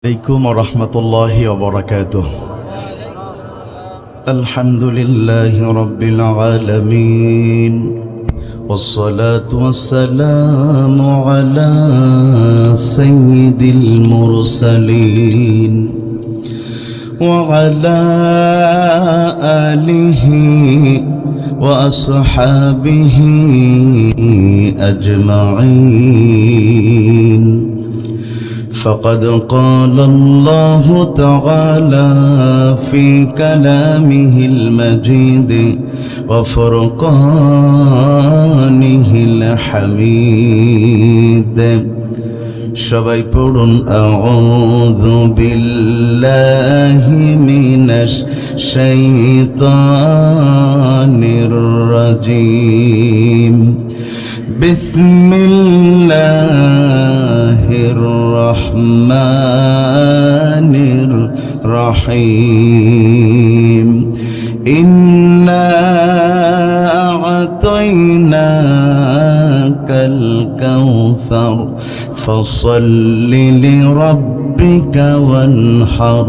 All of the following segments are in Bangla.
عليكم ورحمة الله وبركاته. الحمد لله رب العالمين، والصلاة والسلام على سيد المرسلين وعلى آله وأصحابه أجمعين. فقد قال الله تعالى في كلامه المجيد وفرقانه الحميد. সবাই পড়ুন আউযু বিল্লাহি মিনাশ শাইতানির রাজিম। বিসমিল্লাহির রহমানির রহিম। ইন্না আ'তাইনাকাল কাউসার ফাসাল্লি লিরাব্বিকা ওয়ানহার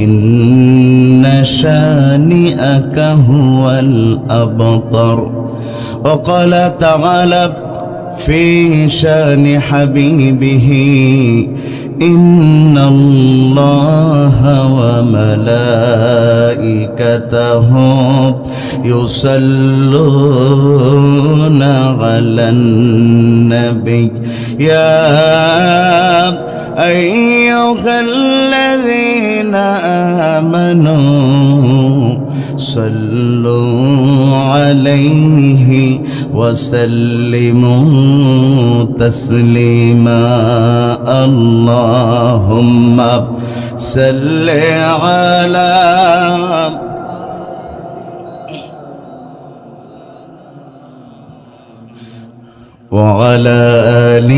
ইন্না শানি'আকা হুয়াল আবতার। وقال تعالى في شان حبيبه إن الله وملائكته يصلون على النبي يا أيها الذين آمنوا صلوا عليه وسلموا تسليما. اللهم صل على وعلى آل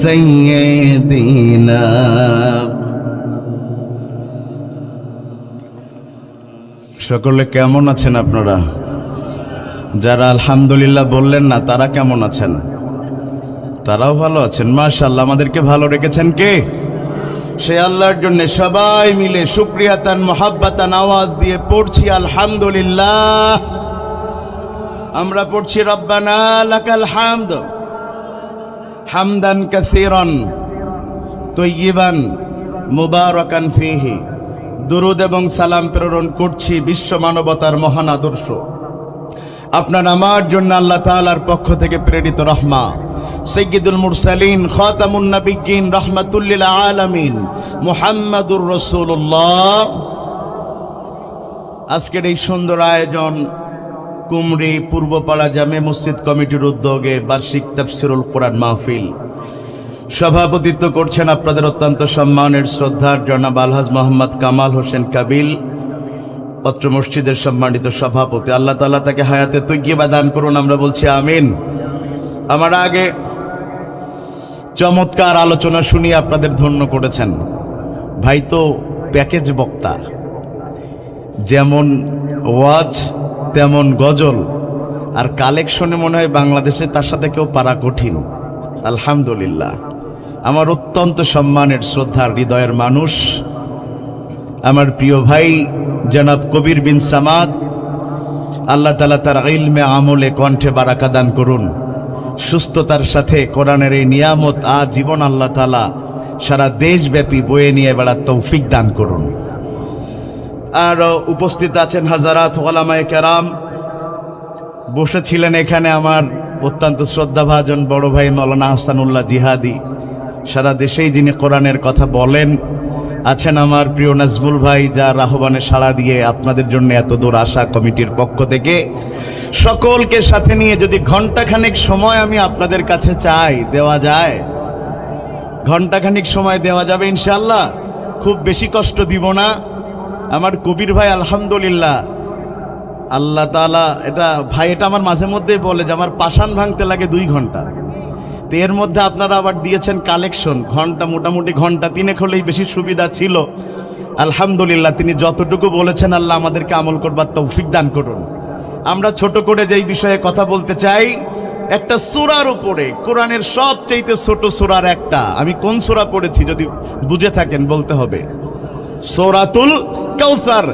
سيدنا. সকলে কেমন আছেন আপনারা? যারা আলহামদুলিল্লাহ বললেন না তারা কেমন আছেন? তারাও ভালো আছেন, মাশাআল্লাহ। আমাদেরকে ভালো রেখেছেন কে? সে আল্লাহর জন্য সবাই মিলে শুকরিয়াতান মুহাব্বাতান আওয়াজ দিয়ে পড়ছি আলহামদুলিল্লাহ। আমরা পড়ছি রব্বানা লাকাল হামদ হামদান কাসীরান তাইয়িবান মুবারাকান ফীহি। দুরুদ এবং সালাম প্রেরণ করছি বিশ্ব মানবতার মহান আদর্শ আপনার আমার জন্য আল্লাহ তাআলার পক্ষ থেকে প্রেরিত রহমা সাইয়্যিদুল মুরসালিন খাতামুন নবিয়্যিন রাহমাতুল লিল আলামিন মুহাম্মাদুর রাসূলুল্লাহ। আজকের এই সুন্দর আয়োজন কুমরি পূর্বপাড়া জামে মসজিদ কমিটির উদ্যোগে বার্ষিক তাফসীরুল কোরআন মাহফিল। সভাপতিত্ব করছেন আপনাদের অত্যন্ত সম্মানের শ্রদ্ধার জনাব আলহাজ মোহাম্মদ কামাল হোসেন কাবিল, অত্র মসজিদের সম্মানিত সভাপতি। আল্লাহ তাআলা তাকে হায়াতে তৈয়্যিবা দান করুন, আমরা বলছি আমিন। আমার আগে চমৎকার আলোচনা শুনিয়ে আপনাদের ধন্য করেছেন। ভাই তো প্যাকেজ বক্তা, যেমন ওয়াজ তেমন গজল, আর কালেকশনে মনে হয় বাংলাদেশে তার সাথে কেউ পারা কঠিন। আলহামদুলিল্লাহ। আমার অত্যন্ত সম্মানের শ্রদ্ধার হৃদয়ের মানুষ আমার প্রিয় ভাই জনাব কবির বিন সামাদ, আল্লাহ তাআলা তার ইলমে আমলে কণ্ঠে বারাকা দান করুন। সুস্থতার সাথে কোরআনের এই নিয়ামত জীবন আল্লাহ তাআলা সারা দেশব্যাপী বয়ে নিয়ে বেড়ার তৌফিক দান করুন। আর উপস্থিত আছেন হাজারাত উলামায়ে কেরাম। বসেছিলেন এখানে আমার অত্যন্ত শ্রদ্ধাভাজন বড় ভাই মাওলানা আহসানুল্লাহ জিহাদি, সারা দেশেই যিনি কোরআনের কথা বলেন। আছেন আমার প্রিয় নাজমুল ভাই, যার আহ্বানে সাড়া দিয়ে আপনাদের জন্য এত দূর আসা কমিটির পক্ষ থেকে। সকলকে সাথে নিয়ে যদি ঘন্টাখানেক সময় আমি আপনাদের কাছে চাই, দেওয়া যায়? ঘন্টাখানেক সময় দেওয়া যাবে ইনশাআল্লাহ। খুব বেশি কষ্ট দিব না। আমার কবির ভাই আলহামদুলিল্লাহ, আল্লাহ তাআলা এটা আমার মাঝে মধ্যেই বলে যে আমার পাষাণ ভাঙতে লাগে 2 ঘন্টা। তো এর মধ্যে আপনারা আবার দিয়েছেন কালেকশন, ঘন্টা মোটামুটি ঘন্টা 3 হলেই বেশি সুবিধা ছিল। আলহামদুলিল্লাহ, তিনি যতটুকু বলেছেন আল্লাহ আমাদেরকে আমল করবার তৌফিক দান করুন। আমরা ছোট করে যেই বিষয়ে কথা বলতে চাই, একটা সূরার উপরে, কোরআনের সবচেয়ে ছোট সূরার একটা। আমি কোন সূরা পড়েছি যদি বুঝে থাকেন বলতে হবে। সূরাতুল কাউসার।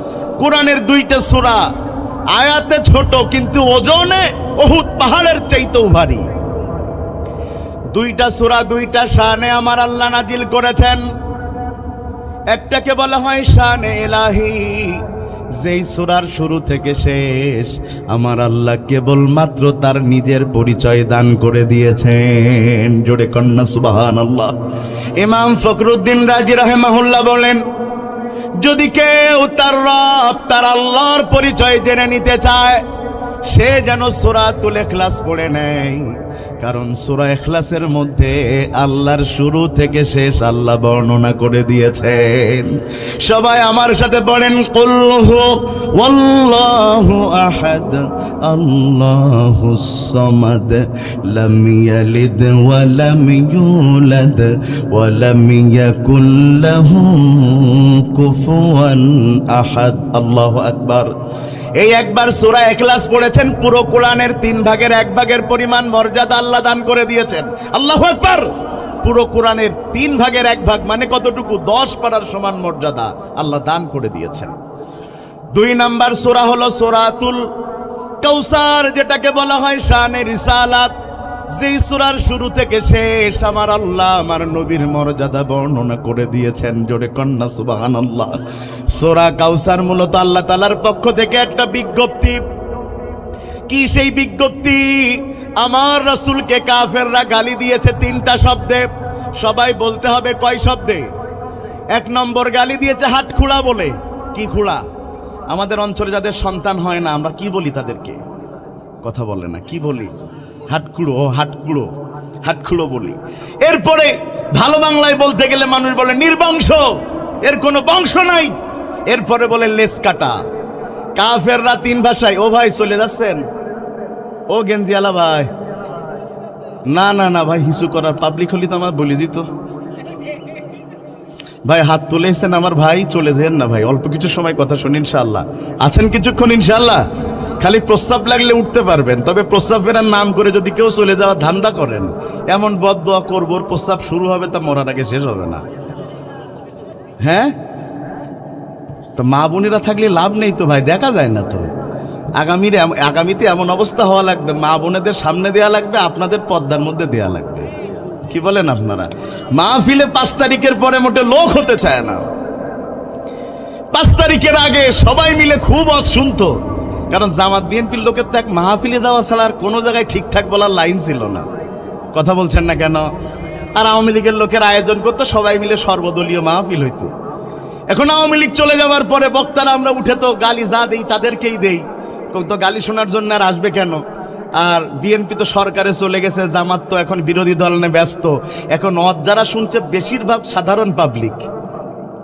কোরআনের দুইটা সূরা, আয়াতে ছোট কিন্তু ওজনে উহুদ পাহাড়ের চাইতেও ভারী। দুইটা সূরা দুইটা শানে আমার আল্লাহ নাজিল করেছেন। একটাকে বলা হয় শানে ইলাহি, যেই সূরার শুরু থেকে শেষ আমার আল্লাহ কেবলমাত্র তার নিজের পরিচয় দান করে দিয়েছেন। জোরে কন্যা সুবহানাল্লাহ। ইমাম ফখরুদ্দিন রাজি রাহিমাহুল্লাহ বলেন, যদি কেউ তার রব তার আল্লাহর পরিচয় জেনে নিতে চায় সে যেন সূরাতুল ইখলাস পড়ে নেয়, কারণ সূরা ইখলাসের মধ্যে আল্লাহর শুরু থেকে শেষ আল্লাহ বর্ণনা করে দিয়েছেন। সবাই আমার সাথে পড়েন, কুল হুয়াল্লাহু আহাদ আল্লাহুস সামাদ লাম ইয়ালিদ ওয়া লাম ইউলাদ ওয়া লাম ইয়াকুল লাহু কুফুয়ান আহাদ। আল্লাহু আকবার। এই একবার সূরা ইখলাস পড়েছেন, পুরো কোরআনের 3 ভাগের 1 ভাগের পরিমাণ মর্যাদা আল্লাহ দান করে দিয়েছেন। আল্লাহু আকবার। পুরো কোরআনের 3 ভাগের 1 ভাগ মানে কতটুকু? 10 পারার সমান মর্যাদা আল্লাহ দান করে দিয়েছেন। 2 নাম্বার সূরা হলো সূরাতুল কাউসার, যেটাকে বলা হয় শানে রিসালাত। যেই সূরার শুরু থেকে শেষ আমার আল্লাহ আমার নবীর মর্যাদা বর্ণনা করে দিয়েছেন। জোরে কন্যা সুবহানাল্লাহ। সূরা কাউসার মূলত আল্লাহ তাআলার পক্ষ থেকে একটা বিজ্ঞপ্তি। কি সেই বিজ্ঞপ্তি? আমার রাসূলকে কাফেররা গালি দিয়েছে 3টা শব্দে। সবাই বলতে হবে কয় শব্দে? 1 নম্বর গালি দিয়েছে হাত খুঁড়া বলে। কি খুঁড়া? আমাদের অঞ্চলে যাদের সন্তান হয় না আমরা কি বলি তাদেরকে? কথা বলে না, কি বলি? হাটকুড়ো। হাটকুড়ো, হাটকুড়ো বলি। এরপরে ভালো বাংলায় বলতে গেলে মানুষ বলে নির্বংশ, এর কোনো বংশ নাই। এরপরে বলে লেস কাটা। কাফেররা 3 ভাষায়। ও ভাই চলে যাচ্ছেন? ও গেঞ্জিয়ালা ভাই, না না না ভাই, হিসু করার পাবলিক হলি তো আমার বলে দিত। ভাই হাত তুলেছেন আমার ভাই, চলে যেন না ভাই, অল্প কিছু সময় কথা শুনি ইনশাআল্লাহ। আছেন কিছুক্ষণ ইনশাআল্লাহ? খালি প্রস্তাব লাগলে উঠতে পারবেন, তবে প্রস্তাব ফেরার নাম করে যদি কেউ চলে যাওয়ার ধান্দা করেন এমন বদদোয়া করবো, প্রস্তাব শুরু হবে তা মরার আগে শেষ হবে না। হ্যাঁ, তো মা বোনেরা থাকলে লাভ নেই তো ভাই, দেখা যায় না তো। আগামীতে এমন অবস্থা হওয়া লাগবে, মা বোনেদের সামনে দেয়া লাগবে, আপনাদের পর্দার মধ্যে দেয়া লাগবে। কি বলেন আপনারা? মাহফিলে 5 তারিখের পরে মোটে লোক হতে চায় না। 5 তারিখের আগে সবাই মিলে খুব শুনতো, কারণ জামাত বিএনপির লোকের তো এক মাহফিলে যাওয়া ছাড়া আর কোনো জায়গায় ঠিকঠাক বলার লাইন ছিল না। কথা বলছেন না কেন? আর আওয়ামী লীগের লোকের আয়োজন করতো, সবাই মিলে সর্বদলীয় মাহফিল হইতো। এখন আওয়ামী লীগ চলে যাওয়ার পরে বক্তারা আমরা উঠে তো গালি যা দেই তাদেরকেই দেই, তো গালি শোনার জন্য আর আসবে কেন? আর বিএনপি তো সরকারে চলে গেছে, জামাত তো এখন বিরোধী দল নিয়ে ব্যস্ত। এখন যারা শুনছে বেশিরভাগ সাধারণ পাবলিক।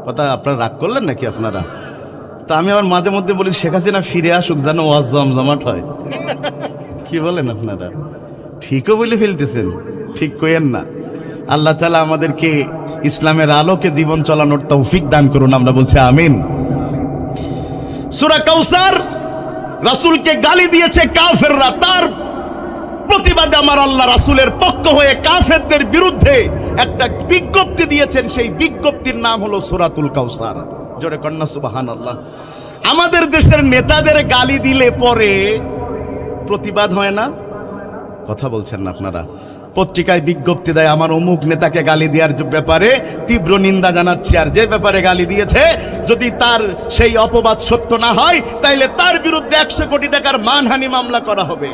কথা আপনারা রাগ করলেন নাকি আপনারা? তা আমি আবার মাঝে মধ্যে বলি শেখ হাসিনা ফিরে আসুক যেন ওয়াজ জমজমাট হয়। কি বলেন আপনারা? ঠিকও বলে ফেলতেছেন, ঠিক কইেন না। আল্লাহ তাআলা আমাদেরকে ইসলামের আলোকে জীবন চালানোর তৌফিক দান করুন, আমরা বলছি আমিন। সূরা কাউসার, রাসূলকে গালি দিয়েছে কাফেররা, তার প্রতিবাদে আমার আল্লাহ রাসূলের পক্ষ হয়ে কাফেরদের বিরুদ্ধে একটা বিজ্ঞপ্তি দিয়েছেন। সেই বিজ্ঞপ্তির নাম হলো সূরাতুল কাউসার। জোরে কন্যা সুবহানাল্লাহ। আমাদের দেশের নেতাদের গালি দিলে পরে প্রতিবাদ হয় না? কথা বলছেন না আপনারা? পত্রিকায় বিজ্ঞপ্তি দেয় আমার অমুক নেতাকে গালি দেওয়ার ব্যাপারে তীব্র নিন্দা জানাচ্ছি, আর যে ব্যাপারে গালি দিয়েছে যদি তার সেই অপবাদ সত্য না হয় তাইলে তার বিরুদ্ধে 100 কোটি টাকার মানহানি মামলা করা হবে।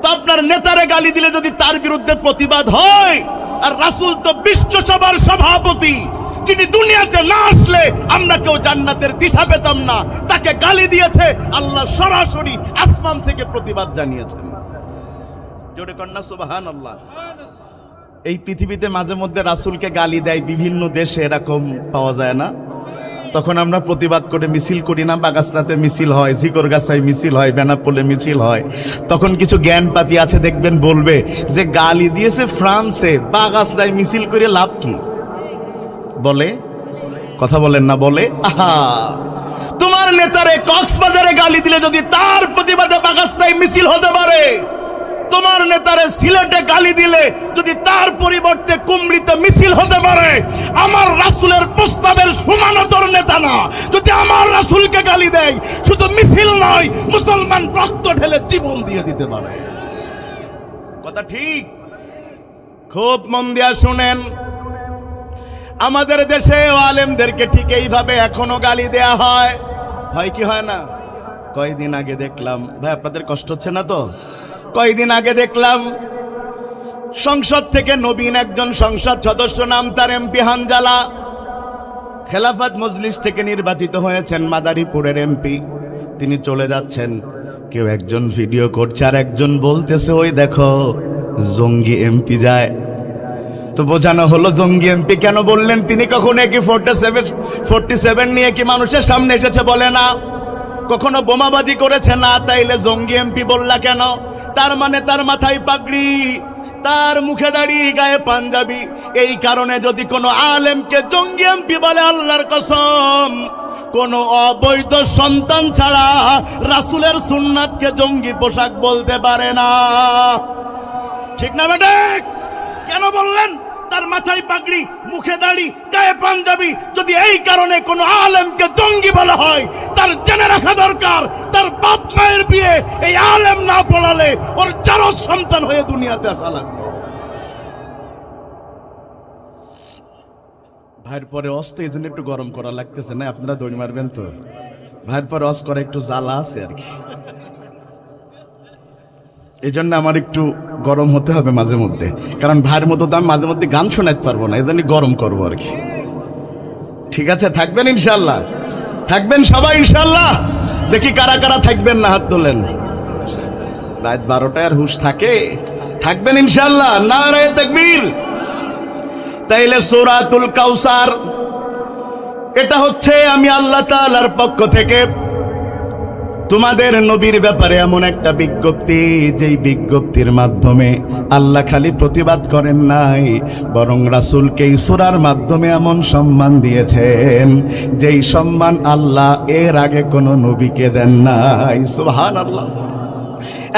তো আপনার নেতারে গালি দিলে যদি তার বিরুদ্ধে প্রতিবাদ হয়, আর রাসূল তো বিশ্বসভার সভাপতি, যিনি দুনিয়াতে না আসলে আমরা কেউ জান্নাতের দিশা পেতাম না, তাকে গালি দিয়েছে, আল্লাহ সরাসরি আসমান থেকে প্রতিবাদ জানিয়েছেন। জোরে কন্যা সুবহানাল্লাহ। এই পৃথিবীতে মাঝে মধ্যে রাসূলকে গালি দেয় বিভিন্ন দেশে, এরকম পাওয়া যায় না? তখন আমরা প্রতিবাদ করে মিছিল করি না? বাগাসরাতে মিছিল হয়, জিকরগাছায় মিছিল হয়, বেনাপোলে মিছিল হয়। তখন কিছু জ্ঞান পাপী আছে দেখবেন বলবে যে গালি দিয়েছে ফ্রান্সে, বাগাসরায় মিছিল করে লাভ কি? বলে, কথা বলেন না? বলে, আহা, তোমার নেতারে কক্সবাজারে গালি দিলে যদি তার প্রতিবাদে বাগাসরায় মিছিল হতে পারে, তোমার নেতারে সিলেটে গালি দিলে যদি তার পরিবর্তে কুমড়িতে মিছিল হতে পারে, আমার রাসূলের প্রস্তাবের সমানও তোর নেতা না। যদি আমার রাসূলকে গালি দেয়, শুধু মিছিল নয়, মুসলমান রক্ত ঢেলে জীবন দিয়ে দিতে পারে। কথা ঠিক? খুব মন দিয়া শুনেন, আমাদের দেশে আলেমদেরকে ঠিক এইভাবে এখনো গালি দেয়া হয়। হয় কি হয় না? কয়দিন আগে দেখলাম, ভাই আপনাদের কষ্ট হচ্ছে না তো? কয়দিন আগে দেখলাম সংসদ থেকে নবীন একজন সংসদ সদস্য, নাম তার এমপি হানজালা, খেলাফত মজলিস থেকে নির্বাচিত হয়েছেন, মাদারীপুরের এমপি। তিনি চলে যাচ্ছেন, কেউ একজন ভিডিও করছে আর একজন বলতেছে ওই দেখো জঙ্গি এমপি যায়। তো বোঝানো হলো জঙ্গি এমপি কেন বললেন? তিনি কখনো কি 47 নিয়ে কি মানুষের সামনে এসেছে? বলে না। কখনো বোমাবাজি করেছে? না। তাইলে জঙ্গি এমপি বললা কেন? তার মানে তার মাথায় পাগড়ি, তার মুখে দাড়ি, গায়ে পাঞ্জাবি। এই কারণে যদি কোনো আলেমকে জঙ্গি এমপি বলে, আল্লাহর কসম কোনো অবৈধ সন্তান ছাড়া রাসূলের সুন্নাতকে জঙ্গি পোশাক বলতে পারে না। ঠিক না বেটা? কেন বললেন? তার মাথায় পাগড়ি, মুখে দাড়ি, গায়ে পাঞ্জাবি। যদি এই কারণে কোনো আলেমকে জঙ্গি বলা হয়, তার জেনে রাখা দরকার তার বাপ মায়ের বিয়ে এই আলেম না পড়ালে ওর জারজ সন্তান হয়ে দুনিয়াতে আসা লাগবে। ভাইয়ের পরে অস্তে এই জন্য একটু গরম করা লাগতেছে না? আপনারা দড়ি মারবেন তো? ভাইয়ের পরে অস করা একটু জ্বালা আছে আর কি, এই জন্য আমার একটু গরম হতে হবে মাঝে মধ্যে। কারণ ভাইয়ের মতো তো আমি মাঝে মধ্যে গান শোনাতে পারবো না, এই জন্য গরম করবো আর কি। ঠিক আছে? থাকবেন ইনশাল্লাহ? থাকবেন সবাই ইনশাল্লাহ? দেখি কারা কারা থাকবেন না, হাত তোলেন। রাত 12টায় আর হুশ থাকে? থাকবেন ইনশাল্লাহ? নারে তাকবীর। তাইলে সূরাতুল কাউসার, এটা হচ্ছে আমি আল্লাহ তাআলার পক্ষ থেকে তোমাদের নবীর ব্যাপারে এমন একটা বিজ্ঞপ্তি, যেই বিজ্ঞপ্তির মাধ্যমে আল্লাহ খালি প্রতিবাদ করেন নাই, বরং রাসূলকে এই সূরার মাধ্যমে এমন সম্মান দিয়েছেন যেই সম্মান আল্লাহ এর আগে কোনো নবীকে দেন নাই। সুবহানাল্লাহ।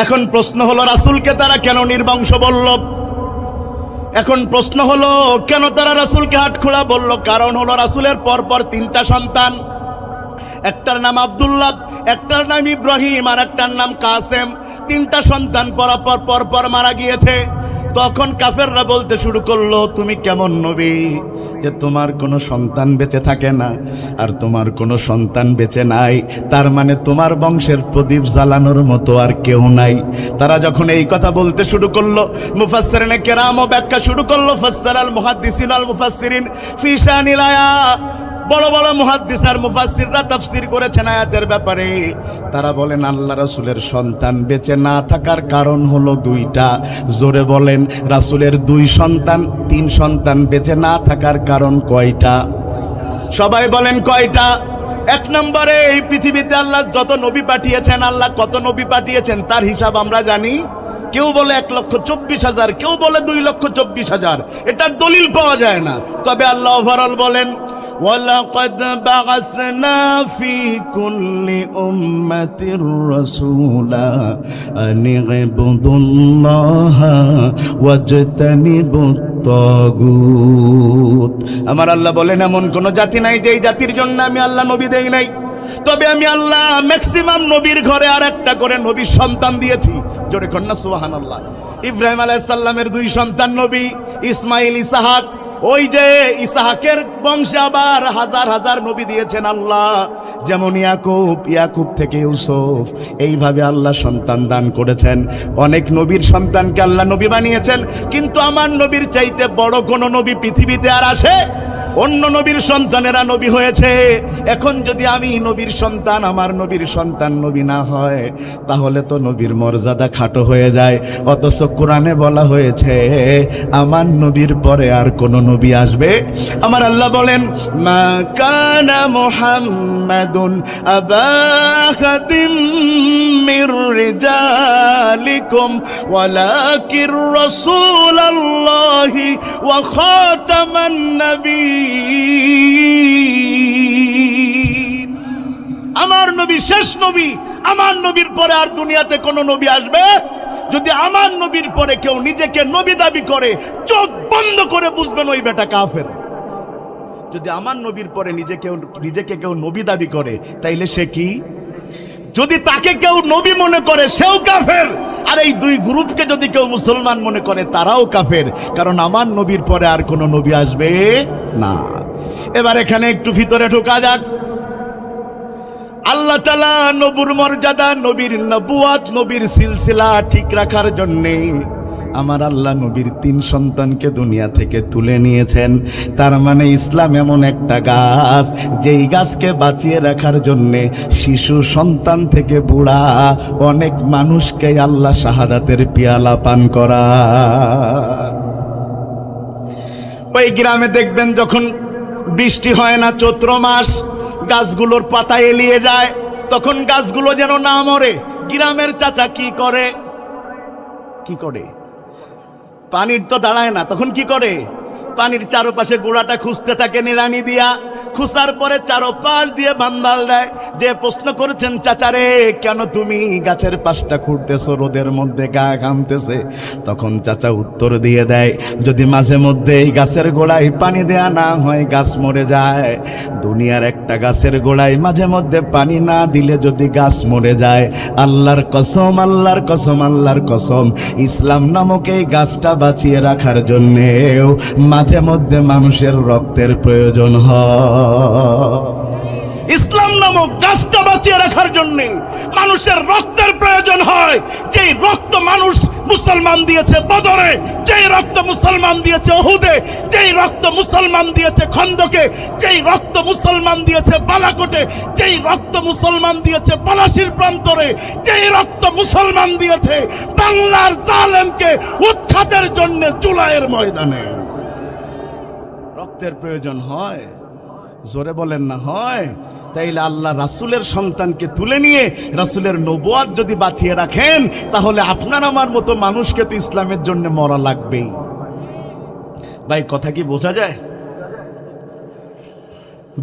এখন প্রশ্ন হলো, রাসূলকে তারা কেন নির্বংশ বলল? এখন প্রশ্ন হলো, কেন তারা রাসূলকে হাতখোড়া বলল? কারণ হলো রাসূলের পরপর 3টা সন্তান, একটার নাম আব্দুল্লাহ, একটার নাম ইব্রাহিম আর একটার নাম কাসেম। 3টা সন্তান পরপর মারা গিয়েছে। তখন কাফেররা বলতে শুরু করলো, তুমি কেমন নবী যে তোমার কোনো সন্তান বেঁচে থাকে না, আর তোমার কোনো সন্তান বেঁচে নাই, তার মানে তোমার বংশের প্রদীপ জ্বালানোর মতো আর কেউ নাই। তারা যখন এই কথা বলতে শুরু করলো, মুফাসসিরিনে কেরামও ব্যাখ্যা শুরু করলো। ফাসসারাল মুহাদ্দিসিন আল মুফাসসিরিন ফি শানিল আয়া, বড় বড় মুহাদ্দিস আর মুফাসসিররা তাফসীর করেছেন আয়াতের ব্যাপারে। তারা বলেন আল্লাহ রাসূলের সন্তান বেঁচে না থাকার কারণ হলো 2টা। জোরে বলেন, রাসূলের 2 সন্তান, 3 সন্তান বেঁচে না থাকার কারণ কয়টা? সবাই বলেন কয়টা? 1 নম্বরে, এই পৃথিবীতে আল্লাহ যত নবী পাঠিয়েছেন, আল্লাহ কত নবী পাঠিয়েছেন তার হিসাব আমরা জানি। কেউ বলে 1,24,000, কেউ বলে 2,24,000, এটার দলিল পাওয়া যায় না। তবে আল্লাহ ওভারঅল বলেন, وَلَقَدْ بَعَثْنَا فِي كُلِّ أُمَّةٍ رَسُولًا أَنِ اعْبُدُوا اللَّهَ وَاجْتَنِبُوا الطَّاغُوتَ। আমার আল্লাহ বলেন এমন কোন জাতি নাই যেই জাতির জন্য আমি আল্লাহ নবী দেই নাই। তবে আমি আল্লাহ ম্যাক্সিমাম নবীর ঘরে আর একটা করে নবীর সন্তান দিয়েছি। জোরে কন্যা সুবহানাল্লাহ। ইব্রাহিম আলাইহিস সালামের 2 সন্তান নবী, ইসমাইল, ইসহাক। ওই যে ইসহাকের বংশে আবার হাজার হাজার নবী দিয়েছেন আল্লাহ। যেমন ইয়াকুব থেকে ইউসুফ, এইভাবে আল্লাহ সন্তান দান করেছেন। অনেক নবীর সন্তানকে আল্লাহ নবী বানিয়েছেন, কিন্তু আমার নবীর চাইতে বড় কোনো নবী পৃথিবীতে আর আসে? অন্য নবীর সন্তানেরা নবী হয়েছে। এখন যদি আমি নবীর সন্তান, আমার নবীর সন্তান নবী না হয়, তাহলে তো নবীর মর্যাদা খাটো হয়ে যায়। অথচ কোরআনে বলা হয়েছে আমার নবীর পরে আর কোন নবী আসবে। আমার আল্লাহ বলেন, মা কানা মুহাম্মাদুন আবা আহাদিম মির রিজালিকুম ওয়ালাকির রাসূলুল্লাহি ওয়া খাতামান নবী। আমার নবী শেষ নবী। আমার নবীর পরে আর দুনিয়াতে কোন নবী আসবে? যদি আমার নবীর পরে কেউ নিজেকে নবী দাবি করে, চোখ বন্ধ করে বুঝবেন ওই বেটা কাফের। যদি আমার নবীর পরে নিজেকে কেউ নবী দাবি করে, তাইলে সে কি? যদি তাকে কেউ নবী মনে করে, সেও কাফের। আর এই দুই গ্রুপকে যদি কেউ মুসলমান মনে করে, তারাও কাফের। কারণ আমার নবীর পরে আর কোনো নবী আসবে না। এবার এখানে একটু ভিতরে ঢোকা যাক। আল্লাহ তাআলা নবুর মর্যাদা, নবীর নবুয়াত, নবীর সিলসিলা ঠিক রাখার জন্যে আমার আল্লাহ নবীর 3 সন্তানকে দুনিয়া থেকে তুলে নিয়েছেন। তার মানে ইসলাম এমন একটা গাছ, যেই গাছকে বাঁচিয়ে রাখার জন্যে শিশু সন্তান থেকে বুড়া অনেক মানুষকে আল্লাহ শাহাদাতের পিয়ালা পান করা। ওই গ্রামে দেখবেন যখন বৃষ্টি হয় না, চৈত্র মাস, গাছগুলোর পাতা এলিয়ে যায়, তখন গাছগুলো যেন না মরে, গ্রামের চাচা কি করে? পানির তো দাঁড়ায় না, তখন কি করে? পানির চারপাশে গোড়াটা খুঁজতে থাকে নিড়ানি দিয়া। খুঁজার পরে চারপাশ দিয়ে বান্দাল দেয়। যে প্রশ্ন করেছেন, চাচারে কেন তুমি গাছের পাশটা খুঁড়তেছো, রোদের মধ্যে গা ঘামতেছে? তখন চাচা উত্তর দিয়ে দেয়, যদি মাঝে মধ্যে এই গাছের গোড়ায় পানি দেয়া না হয়, গাছ মরে যায়। দুনিয়ার একটা গাছের গোড়ায় মাঝে মধ্যে পানি না দিলে যদি গাছ মরে যায়, আল্লাহর কসম, আল্লাহর কসম, আল্লাহর কসম, ইসলাম নামক এই গাছটা বাঁচিয়ে রাখার জন্যেও মাঝে মধ্যে মানুষের রক্তের প্রয়োজন হয়। ইসলাম নামক গাছটা বাঁচিয়ে রাখার জন্য মানুষের রক্তের প্রয়োজন হয়। যেই রক্ত মানুষ মুসলমান দিয়েছে বদরে, যেই রক্ত মুসলমান দিয়েছে উহুদে, যেই রক্ত মুসলমান দিয়েছে খন্দকে, যেই রক্ত মুসলমান দিয়েছে বালাকোটে, যেই রক্ত মুসলমান দিয়েছে পলাশির প্রান্তরে, যেই রক্ত মুসলমান দিয়েছে বাংলার জালেমকে উৎখাতের জন্য জুলাইয়ের ময়দানে, রক্তের প্রয়োজন হয়। জোরে বলেন না হয়? তাইলে আল্লাহ রাসূলের সন্তানকে তুলে নিয়ে রাসূলের নবুয়াত যদি বাঁচিয়ে রাখেন, তাহলে আপনার আমার মতো মানুষকে তো ইসলামের জন্য মরা লাগবেই। ভাই কথা কি বোঝা যায়?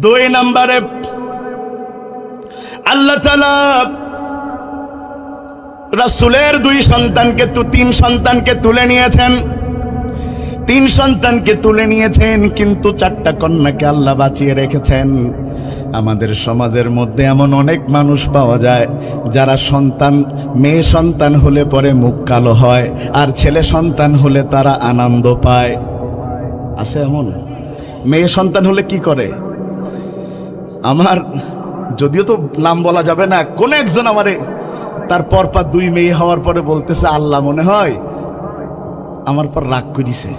2 নম্বরে আল্লাহ তাআলা রাসূলের 2 সন্তানকে 3 সন্তানকে তুলে নিয়েছেন। 3 সন্তানকে তুলে নিয়েছেন, কিন্তু 4টা কন্যাকে আল্লাহ বাঁচিয়ে রেখেছেন। আমাদের সমাজের মধ্যে এমন অনেক মানুষ পাওয়া যায় যারা মেয়ে সন্তান হলে পরে মুখ কালো হয়, আর ছেলে সন্তান হলে তারা আনন্দ পায়। আছে এমন? মেয়ে সন্তান হলে কি করে? আমার যদিও তো নাম বলা যাবে না, কোন একজন আমারে তার পরপর 2 মেয়ে হওয়ার পরে বলতেছে, আল্লাহ মনে হয় আমার পর রাগ করিছে।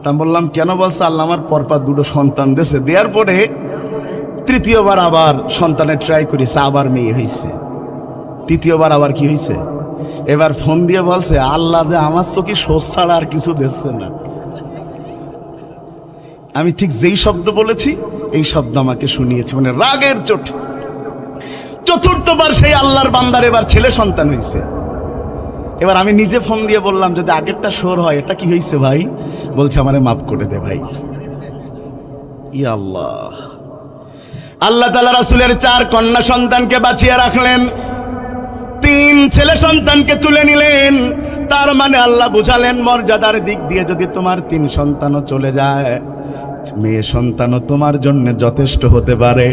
তা বললাম কেন? বলছে, আল্লাহ আমার পরপর 2টো সন্তান দিয়েছে, দেওয়ার পরে 3য়-বার আবার সন্তানের ট্রাই করেছে, আবার মেয়ে হয়েছে। 3য়-বার আবার কি হয়েছে? এবার ফোন দিয়ে বলছে, আল্লাহ যে আমার চোখে সোজ ছাড়া আর কিছু দিচ্ছে না। আমি ঠিক যেই শব্দ বলেছি এই শব্দ আমাকে শুনিয়েছে, মানে রাগের চোট। 4র্থবার সেই আল্লাহর বান্দার এবার ছেলে সন্তান হয়েছে। এবার আমি নিজে ফোন দিয়ে বললাম, যদি আগেরটা সোর হয়, এটা কি হয়েছে ভাই? বলছে, আমারে মাফ করে দে ভাই। ইয়া আল্লাহ! আল্লাহ তাআলা রাসূলের 4 কন্যা সন্তানকে বাঁচিয়ে রাখলেন, 3 ছেলে সন্তানকে তুলে নিলেন। তার মানে আল্লাহ বুঝালেন, মর্যাদার দিক দিয়ে যদি তোমার 3 সন্তানও চলে যায়, মেয়ে সন্তানও তোমার জন্য যথেষ্ট হতে পারে।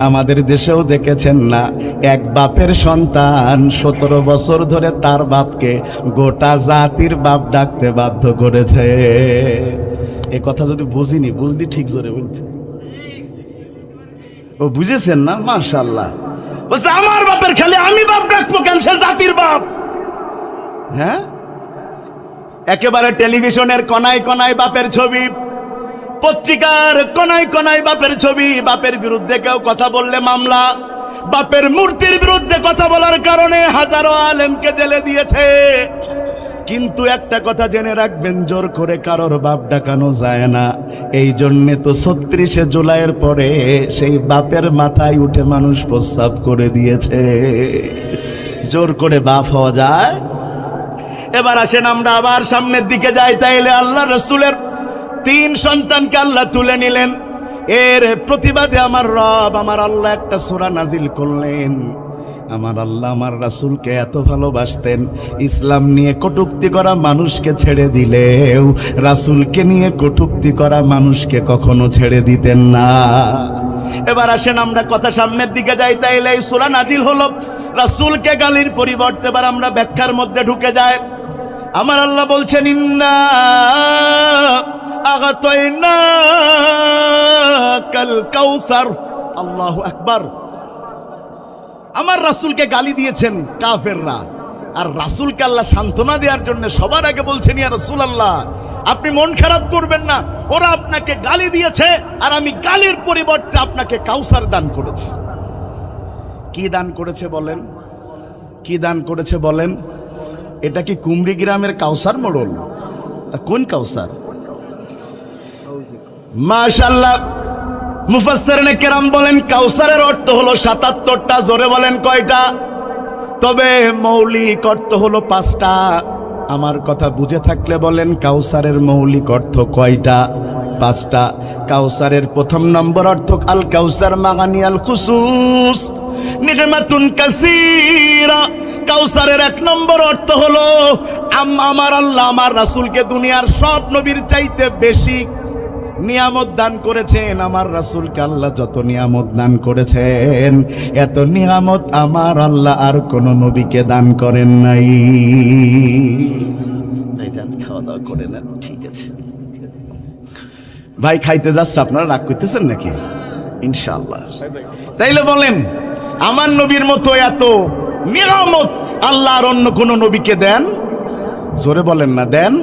আমাদের দেশেও দেখেছেন না, এক বাপের সন্তান 17 বছর ধরে তার বাপকে গোটা জাতির বাপ ডাকতে বাধ্য করেছে। এ কথা যদি বুঝলি ঠিক জোরে বলছে। ও বুঝেছেন না? মাশাআল্লাহ। বলছে, আমার বাপের খালি আমি বাপ ডাকবো কেন? সে জাতির বাপ। হ্যাঁ, একেবারে টেলিভিশনের কোনায় কোনায় বাপের ছবি, পত্রিকার কোনায় কোনায় বাপের ছবি। বাপের বিরুদ্ধে কেউ কথা বললে মামলা, বাপের মূর্তির বিরুদ্ধে কথা বলার কারণে হাজারো আলেমকে জেলে দিয়েছে। কিন্তু একটা কথা জেনে রাখবেন, জোর করে কারোর বাপ ডাকানো যায় না। এই জন্যে তো 36শে জুলাইয়ের পরে সেই বাপের মাথায় উঠে মানুষ প্রস্তাব করে দিয়েছে। জোর করে বাপ হওয়া যায়? এবার আসেন আমরা আবার সামনের দিকে যাই। তাইলে আল্লাহ রাসূলের 3 সন্তানকে আল্লাহ তুলে নিলেন। এর প্রতিবাদে আমার রব, আমার আল্লাহ একটা সূরা নাজিল করলেন, আমার আল্লাহ আমার রাসূলকে এত ভালোবাসতেন, ইসলাম নিয়ে কটূক্তি করা মানুষকে ছেড়ে দিলেও রাসূলকে নিয়ে কটূক্তি করা মানুষকে কখনো ছেড়ে দিতেন না। এবার আসেন আমরা কথা সামনের দিকে যাই। তাইলে এই সূরা নাজিল হলো রাসূলকে গালির পরিবর্তে। এবার আমরা ব্যাখ্যার মধ্যে ঢুকে যাই। আমার আল্লাহ বলছেন ইন্না আগাতাইনাকাল কাউসার। আল্লাহু আকবার। আমার রাসূলকে গালি দিয়েছেন কাফেররা, আর রাসূলকে আল্লাহ সান্ত্বনা দেওয়ার জন্য সবার আগে বলছেন ইয়া রাসূলুল্লাহ আপনি মন খারাপ করবেন না, ওরা আপনাকে গালি দিয়েছে আর আমি গালির পরিবর্তে আপনাকে কাউসার দান করেছি। কি দান করেছে বলেন? কি দান করেছে বলেন? এটা কি কুমরি গ্রামের কাউসার মোড়ল? তা কোন কাউসার? মাশাআল্লাহ। মুফাসসিরিনে কেরাম বলেন কাউসারের অর্থ হলো ৭৭টা। জোরে বলেন কয়টা? তবে মৌলিক অর্থ হলো 5টা। আমার কথা বুঝে থাকলে বলেন কাউসারের মৌলিক অর্থ কয়টা? 5টা। কাউসারের প্রথম নম্বর অর্থ আল কাউসার মাগানিয়াল খুসুস নিগমাতুন কাসীরা। কাউসারের 1 নম্বর অর্থ হলো আমার আল্লাহ আমার রাসূলকে দুনিয়ার সব নবীর চাইতে বেশি নিয়ামত দান করেছেন। আমার রাসূলকে আল্লাহ যত নিয়ামত দান করেছেন এত নিয়ামত আমার আল্লাহ আর কোন নবীকে দান করেন নাই। ভাইজান খাওয়া দাওয়া করে নেন, ঠিক আছে? ভাই খাইতে যাচ্ছে, আপনারা রাগ করতেছেন নাকি? ইনশাআল্লাহ। তাইলে বলেন আমার নবীর মতো এত নিয়ামত আল্লাহ আর অন্য কোন নবীকে দেন? জোরে বলেন না দেন?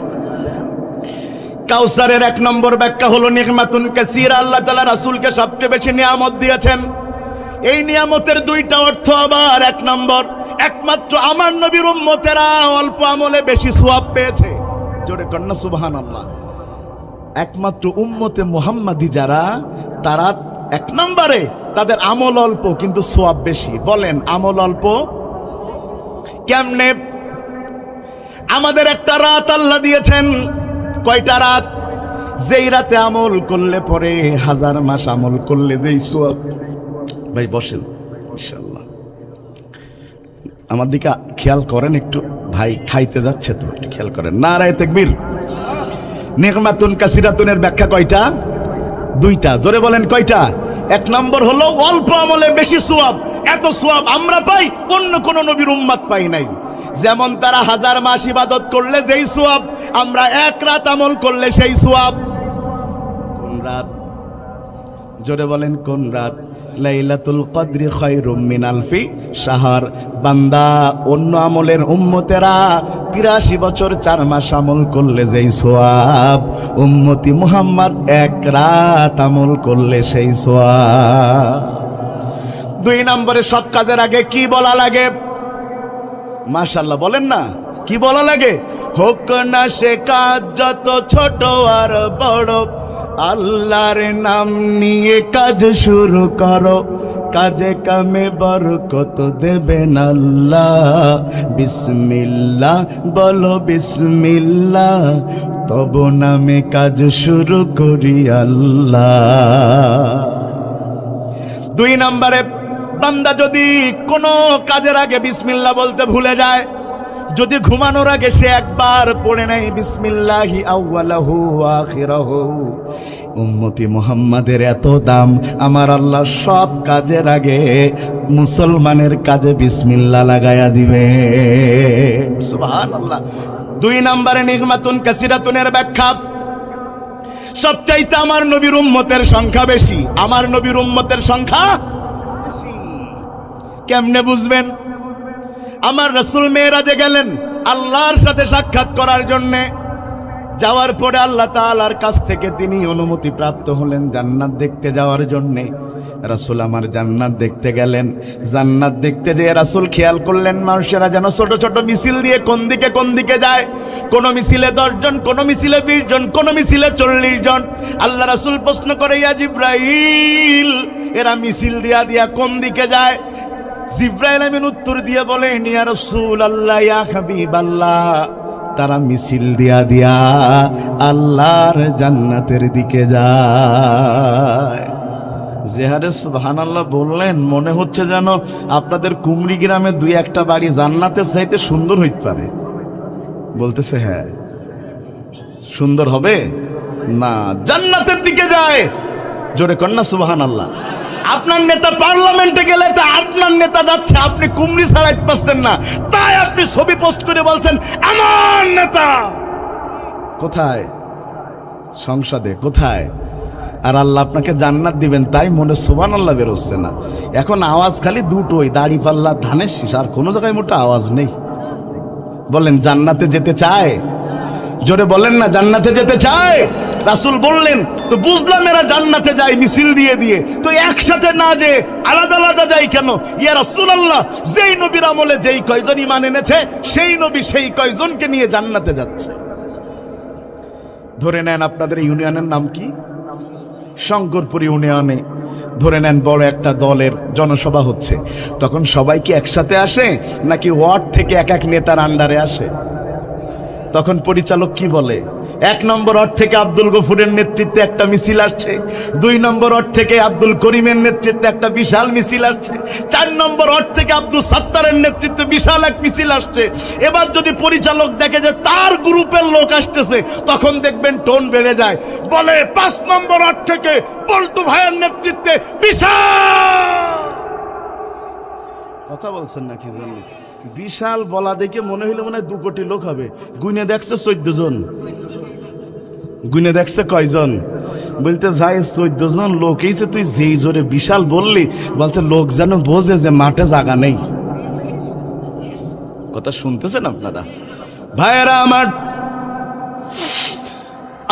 কাউসারের 1 নম্বর ব্যাখ্যা হলো নিগমাতুন কাসীরা। আল্লাহ তাআলা রাসূলকে সবচেয়ে বেশি নিয়ামত দিয়েছেন। এই নিয়ামতের 2টা অর্থ। আবার 1 নম্বর একমাত্র আমার নবীর উম্মতেরা অল্প আমলে বেশি সওয়াব পেয়েছে। জোরে কন্না সুবহানাল্লাহ। একমাত্র উম্মতে মুহাম্মাদি যারা তারা 1 নম্বরে তাদের আমল অল্প কিন্তু সওয়াব বেশি। বলেন আমল অল্প কেমনে? আমাদের একটা রাত আল্লাহ দিয়েছেন। কয়টা রাত? যেই রাতে আমল করলে পরে 1000 মাস আমল করলে যেই সওয়াব। ভাই বসেন ইনশাআল্লাহ। আমার দিকে খেয়াল করেন একটু, ভাই খাইতে যাচ্ছে তো একটু খেয়াল করেন। নারায়ে তাকবীর। নিগমাতুন কাসীরাতুনের ব্যাখ্যা কয়টা? 2টা। জোরে বলেন কয়টা? 1 নম্বর হলো অল্প আমলে বেশি সওয়াব। এত সওয়াব আমরা পাই অন্য কোন নবীর উম্মত পাই নাই। যেমন তারা 1000 মাস ইবাদত করলে যেই সওয়াব, আমরা 1 রাত আমল করলে সেই সওয়াব। কোন রাত? জোরে বলেন কোন রাত? লাইলাতুল কদরি খায়রুম মিন আলফি শাহর। বান্দা অন্য আমলের উম্মতেরা 83 বছর 4 মাস আমল করলে যেই সওয়াব, উম্মতি মুহাম্মদ 1 রাত আমল করলে সেই সওয়াব। 2 নম্বরে সব কাজের আগে কি বলা লাগে? মাশাআল্লাহ বলেন না, কি বলা লাগে? হোক না সে কাজ যত ছোট আর বড়, আল্লাহর নাম নিয়ে কাজ শুরু করো, কাজে কামে বরকত দেবেন আল্লাহ। বিসমিল্লাহ বলো বিসমিল্লাহ, তব নামে কাজ শুরু করি আল্লাহ। 2 নম্বরে বান্দা যদি কোনো কাজের আগে বিসমিল্লাহ বলতে ভুলে যায়, যদি ঘুমানোর আগে সে একবার পড়ে নেয় বিসমিল্লাহি আউয়ালাহু ওয়া আখিরাহু, উম্মতি মুহাম্মাদের এত দাম আমার আল্লাহ সব কাজের আগে মুসলমানের কাজে বিসমিল্লাহ লাগায়া দিবে। সুবহানাল্লাহ। 2 নম্বরে নিগমাতুন কাসীরাতুনের ব্যাখ্যা, সবচাইতে আমার নবীর উম্মতের সংখ্যা বেশি। আমার নবীর উম্মতের সংখ্যা বেশি। কেমনে বুঝবেন? আমার রাসূল মেরাজে গেলেন আল্লাহর সাথে সাক্ষাৎ করার জন্যে। যাওয়ার পরে আল্লাহ তাআলার কাছ থেকে তিনি অনুমতি প্রাপ্ত হলেন জান্নাত দেখতে যাওয়ার জন্যে। রাসূল আমার জান্নাত দেখতে গেলেন। জান্নাত দেখতে যেয়ে রাসূল খেয়াল করলেন মানুষেরা যেন ছোট ছোট মিছিল দিয়ে কোন দিকে যায়। কোন মিছিলে 10 জন, কোন মিছিলে 20 জন, কোন মিছিলে 40 জন। আল্লাহ রাসূল প্রশ্ন করে ইয়া জিব্রাইল, এরা মিছিল দিয়া কোন দিকে যায়? জিব্রাইল আমিন উত্তর দিয়ে বলেন ইয়া রাসূলুল্লাহ ইয়া হাবিবাল্লাহ, তারা মিছিল দিয়া আল্লাহর জান্নাতের দিকে যায়। যে হারে সুবহানাল্লাহ বললেন, মনে হচ্ছে যেন আপনাদের কুমরি গ্রামে দুই একটা বাড়ি জান্নাতের চাইতে সুন্দর হইতে পারে। বলতেছে হ্যাঁ সুন্দর হবে না, জান্নাতের দিকে যায়। জোরে কন্যা সুবহানাল্লাহ। আপনার নেতা পার্লামেন্টে গেলে তা আপনার নেতা যাচ্ছে, আপনি কুমরি ছাড়াইতে পারছেন না, তাই আপনি ছবি পোস্ট করে বলছেন আমার নেতা কোথায়, সংসদে কোথায়। আর আল্লাহ আপনাকে জান্নাত দিবেন, তাই মনে সুবহানাল্লাহ বেরোচ্ছে না। এখন আওয়াজ খালি দুটোই, দাড়ি পাল্লা ধানের শীষ, আর কোনো জায়গায় মোটা আওয়াজ নেই। বলেন জান্নাতে যেতে চায়? জোরে বলেন না, জান্নাতে যেতে চায়? রাসূল বললেন তো বুঝলাম এরা জান্নাতে যায় মিছিল দিয়ে দিয়ে, তো একসাথে না যে আলাদা আলাদা যায় কেন? ইয়া রাসূলুল্লাহ, যেই নবীর আমলে যেই কয়জন ঈমান এনেছে সেই নবী সেই কয়জনকে নিয়ে জান্নাতে যাচ্ছে। ধরে নেন আপনাদের ইউনিয়নের নাম কি? শঙ্করপুর ইউনিয়নে ধরে নেন বড় একটা দলের জনসভা হচ্ছে, তখন সবাই কি একসাথে আসে নাকি ওয়ার্ড থেকে এক এক নেতার আন্ডারে আসে? তখন পরিচালক কি বলে, 1 নম্বর ওয়ার্ড থেকে আব্দুল গফুরের নেতৃত্বে একটা মিছিল আসছে, 2 নম্বর ওয়ার্ড থেকে আব্দুল করিমের নেতৃত্বে একটা বিশাল মিছিল আসছে, 4 নম্বর ওয়ার্ড থেকে আব্দুল সাত্তারের নেতৃত্বে বিশাল এক মিছিল আসছে। এবার যদি পরিচালক দেখে যে তার গ্রুপের লোক আসতেছে, তখন দেখবেন টোন বেড়ে যায়, বলে 5 নম্বর ওয়ার্ড থেকে পল্টু ভাইয়ের নেতৃত্বে বিশাল। কথা বলছেন না কি জানি, বিশাল বলা দেখে মনে হইলো মনে হয় 2 কোটি লোক হবে। গুনে দেখছে 14 জন, গুনে দেখছে কয়জন? বলতে যাই 14 জন লোক এইছে, তুই যেই জোরে বিশাল বললি, বলছে লোক যেন বোঝে যে মাঠে জায়গা নেই। কথা শুনতেছেন আপনারা ভাইয়েরা আমার?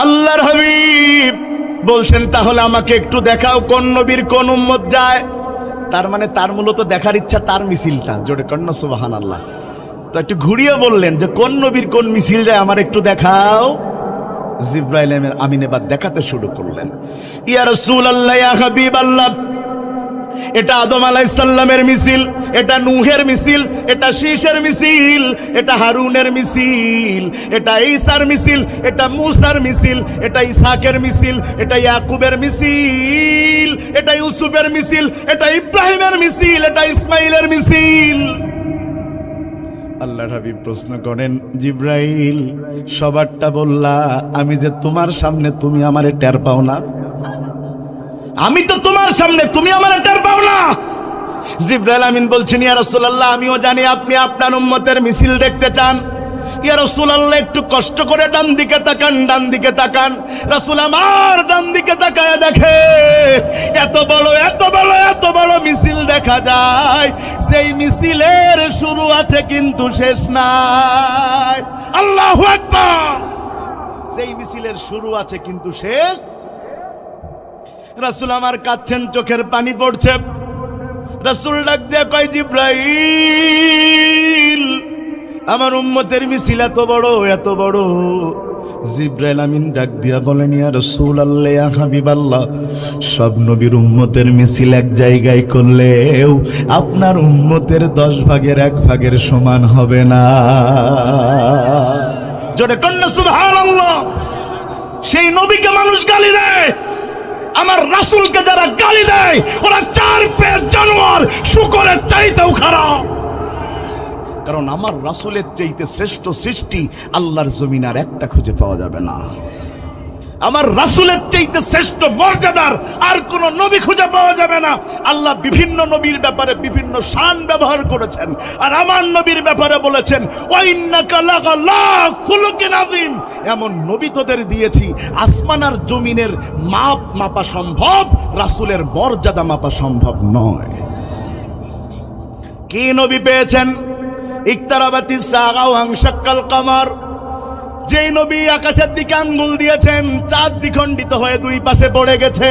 আল্লাহর হাবিব বলছেন তাহলে আমাকে একটু দেখাও কোন নবীর কোন উম্মত যায়। তার মানে তার মূলত দেখার ইচ্ছা তার মিছিলটা। জোরে কন্যা সুবহানাল্লাহ। তো একটু ঘুরিয়ে বললেন যে কোন নবীর কোন মিছিল যায় আমার একটু দেখাও। জিবরাইল আমিন এবার দেখাতে শুরু করলেন, ইয়া রাসূলুল্লাহ, ইয়া হাবিবাল্লাহ, এটা আদম আলাইহিস সালামের মিছিল, এটা নূহের মিছিল, এটা শীষের মিছিল, এটা হারুনের মিছিল, এটা ঈসার মিছিল, এটা মূসার মিছিল, এটা ইসহাকের মিছিল, এটা ইয়াকুবের মিছিল, এটা ইউসুফের মিছিল, এটা ইব্রাহিমের মিছিল, এটা ইসমাইলের মিছিল। আল্লাহর হাবিব প্রশ্ন করেন, জিবরাইল সবারটা বললা, আমি যে তোমার সামনে তুমি আমারে টের পাও না? আমি তো তোমার সামনে, তুমি আমারে টের পাও না? জিবরাইল আমিন বলছেন, ইয়া রাসূলুল্লাহ, আমিও জানি আপনি আপনার উম্মতের মিছিল দেখতে চান। ইয়া রাসূলুল্লাহ, একটু কষ্ট করে ডান দিকে তাকান, ডান দিকে তাকান। রাসূল আমার ডান দিকে তাকায় দেখে এত বড় এত বড় এত বড় মিছিল দেখা যায়, সেই মিছিলের শুরু আছে কিন্তু শেষ নাই। আল্লাহু আকবার। সেই মিছিলের শুরু আছে কিন্তু শেষ। রাসূল আমার কাঁদছেন, চোখের পানি পড়ছে। রাসূল ডাক দিয়ে কয়, জিবরাইল, আমার উম্মতের মিছিল এত বড় এত বড়। জিবরাইল আমিন ডাক দিয়া বলেন, ইয়া রাসূলুল্লাহ, ইয়া হাবিবাল্লাহ, সব নবীর উম্মতের মিছিল এক জায়গায় করলেও আপনার উম্মতের 10 ভাগের 1 ভাগের সমান হবে না। জোরে কন্যা সুবহানাল্লাহ। সেই নবীকে মানুষ গালি দেয়, আমার রাসূলকে যারা গালি দেয় ওরা 4 পেট জানোয়ার, শুকরের চাইতেও খারাপ। কারণ আমার রাসূলের চাইতে শ্রেষ্ঠ সৃষ্টি আল্লাহর জমিন আর একটা খুঁজে পাওয়া যাবে না। আমার রাসূলের চাইতে শ্রেষ্ঠ মর্যাদার আর কোন নবী খুঁজে পাওয়া যাবে না। আল্লাহ বিভিন্ন নবীর ব্যাপারে বিভিন্ন শান ব্যবহার করেছেন, আর আমার নবীর ব্যাপারে বলেছেন, ওয়া ইন্নাকা লাআলা খুলুকিন আযীম। এমন নবী তোদের দিয়েছি, আসমান আর জমিনের মাপ মাপা সম্ভব, রাসূলের মর্যাদা মাপা সম্ভব নয়। কি নবী পেয়েছেন? ইকতারাবাতিস সাআ ওয়া আনশাক্কাল কমার। যেই নবী আকাশের দিকে আঙ্গুল দিয়েছেন, চাঁদ দ্বিখণ্ডিত হয়ে 2 পাশে পড়ে গেছে।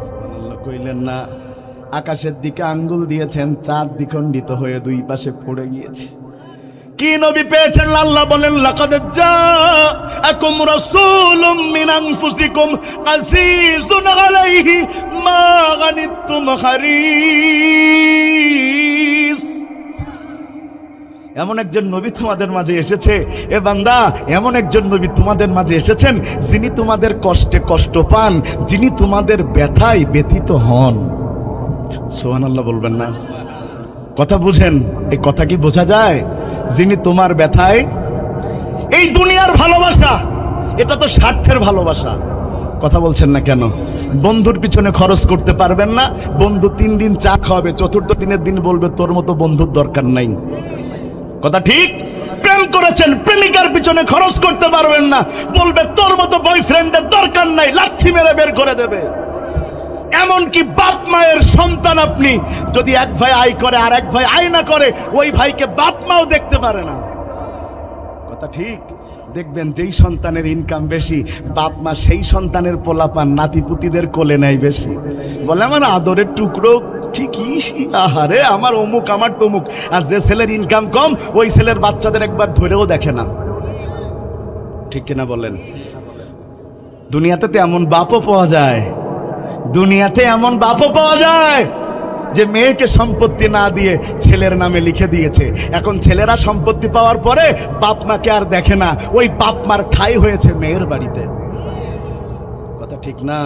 সুবহানাল্লাহ কইলেন না? আকাশের দিকে আঙ্গুল দিয়েছেন, চাঁদ দ্বিখণ্ডিত হয়ে 2 পাশে পড়ে গিয়েছে। কি নবী পেয়েছেন? আল্লাহ বলেন, লাকাদ জাআকুম রাসূলুম মিন আনফুসিকুম আযীজুন আলাইহি মা গানিতুম হারিস। এমন একজন নবী তোমাদের মাঝে এসেছে, এ বান্দা এমন একজন নবী তোমাদের মাঝে এসেছেন যিনি তোমাদের কষ্টে কষ্ট পান, যিনি তোমাদের ব্যথায় ব্যথিত হন। সুবহানাল্লাহ বলবেন না? কথা বুঝেন? এই কথা কি বোঝা যায়? যিনি তোমার ব্যথায়, এই দুনিয়ার ভালোবাসা এটা তো স্বার্থের ভালোবাসা। কথা বলছেন না কেন? বন্ধুর পিছনে খরচ করতে পারবেন না, বন্ধু 3 দিন চা খাওয়াবে, চতুর্থ দিনের দিন বলবে তোর মতো বন্ধুর দরকার নাই। কথা ঠিক? প্রেম করেছেন, প্রেমিকার পিছনে খরচ করতে পারবেন না, বলবে তোর মতো বয়ফ্রেন্ডের দরকার নাই, লাথি মেরে বের করে দেবে। এমনকি বাপ মায়ের সন্তান আপনি যদি এক ভাই আয় করে আর এক ভাই আয় না করে, ওই ভাইকে বাপ মাও দেখতে পারে না। কথা ঠিক? দেখবেন যেই সন্তানের ইনকাম বেশি, বাপ মা সেই সন্তানের পোলাপান নাতিপুতিদের কোলে নেয় বেশি, বলে আমার আদরের টুকরো, ঠিকই, আহারে আমার অমুক আমার তমুক। আর যে ছেলের ইনকাম কম, ওই ছেলের বাচ্চাদের একবার ধরেও দেখে না। ঠিক কিনা বলেন? দুনিয়াতে তো এমন বাপও পাওয়া যায়, দুনিয়াতে এমন বাপও পাওয়া যায় যে মেয়েকে সম্পত্তি না দিয়ে ছেলের নামে লিখে দিয়েছে। এখন ছেলেরা সম্পত্তি পাওয়ার পরে বাপ মাকে আর দেখে না, ওই বাপ মার ঠাঁই হয়েছে মেয়ের বাড়িতে। কথা ঠিক না?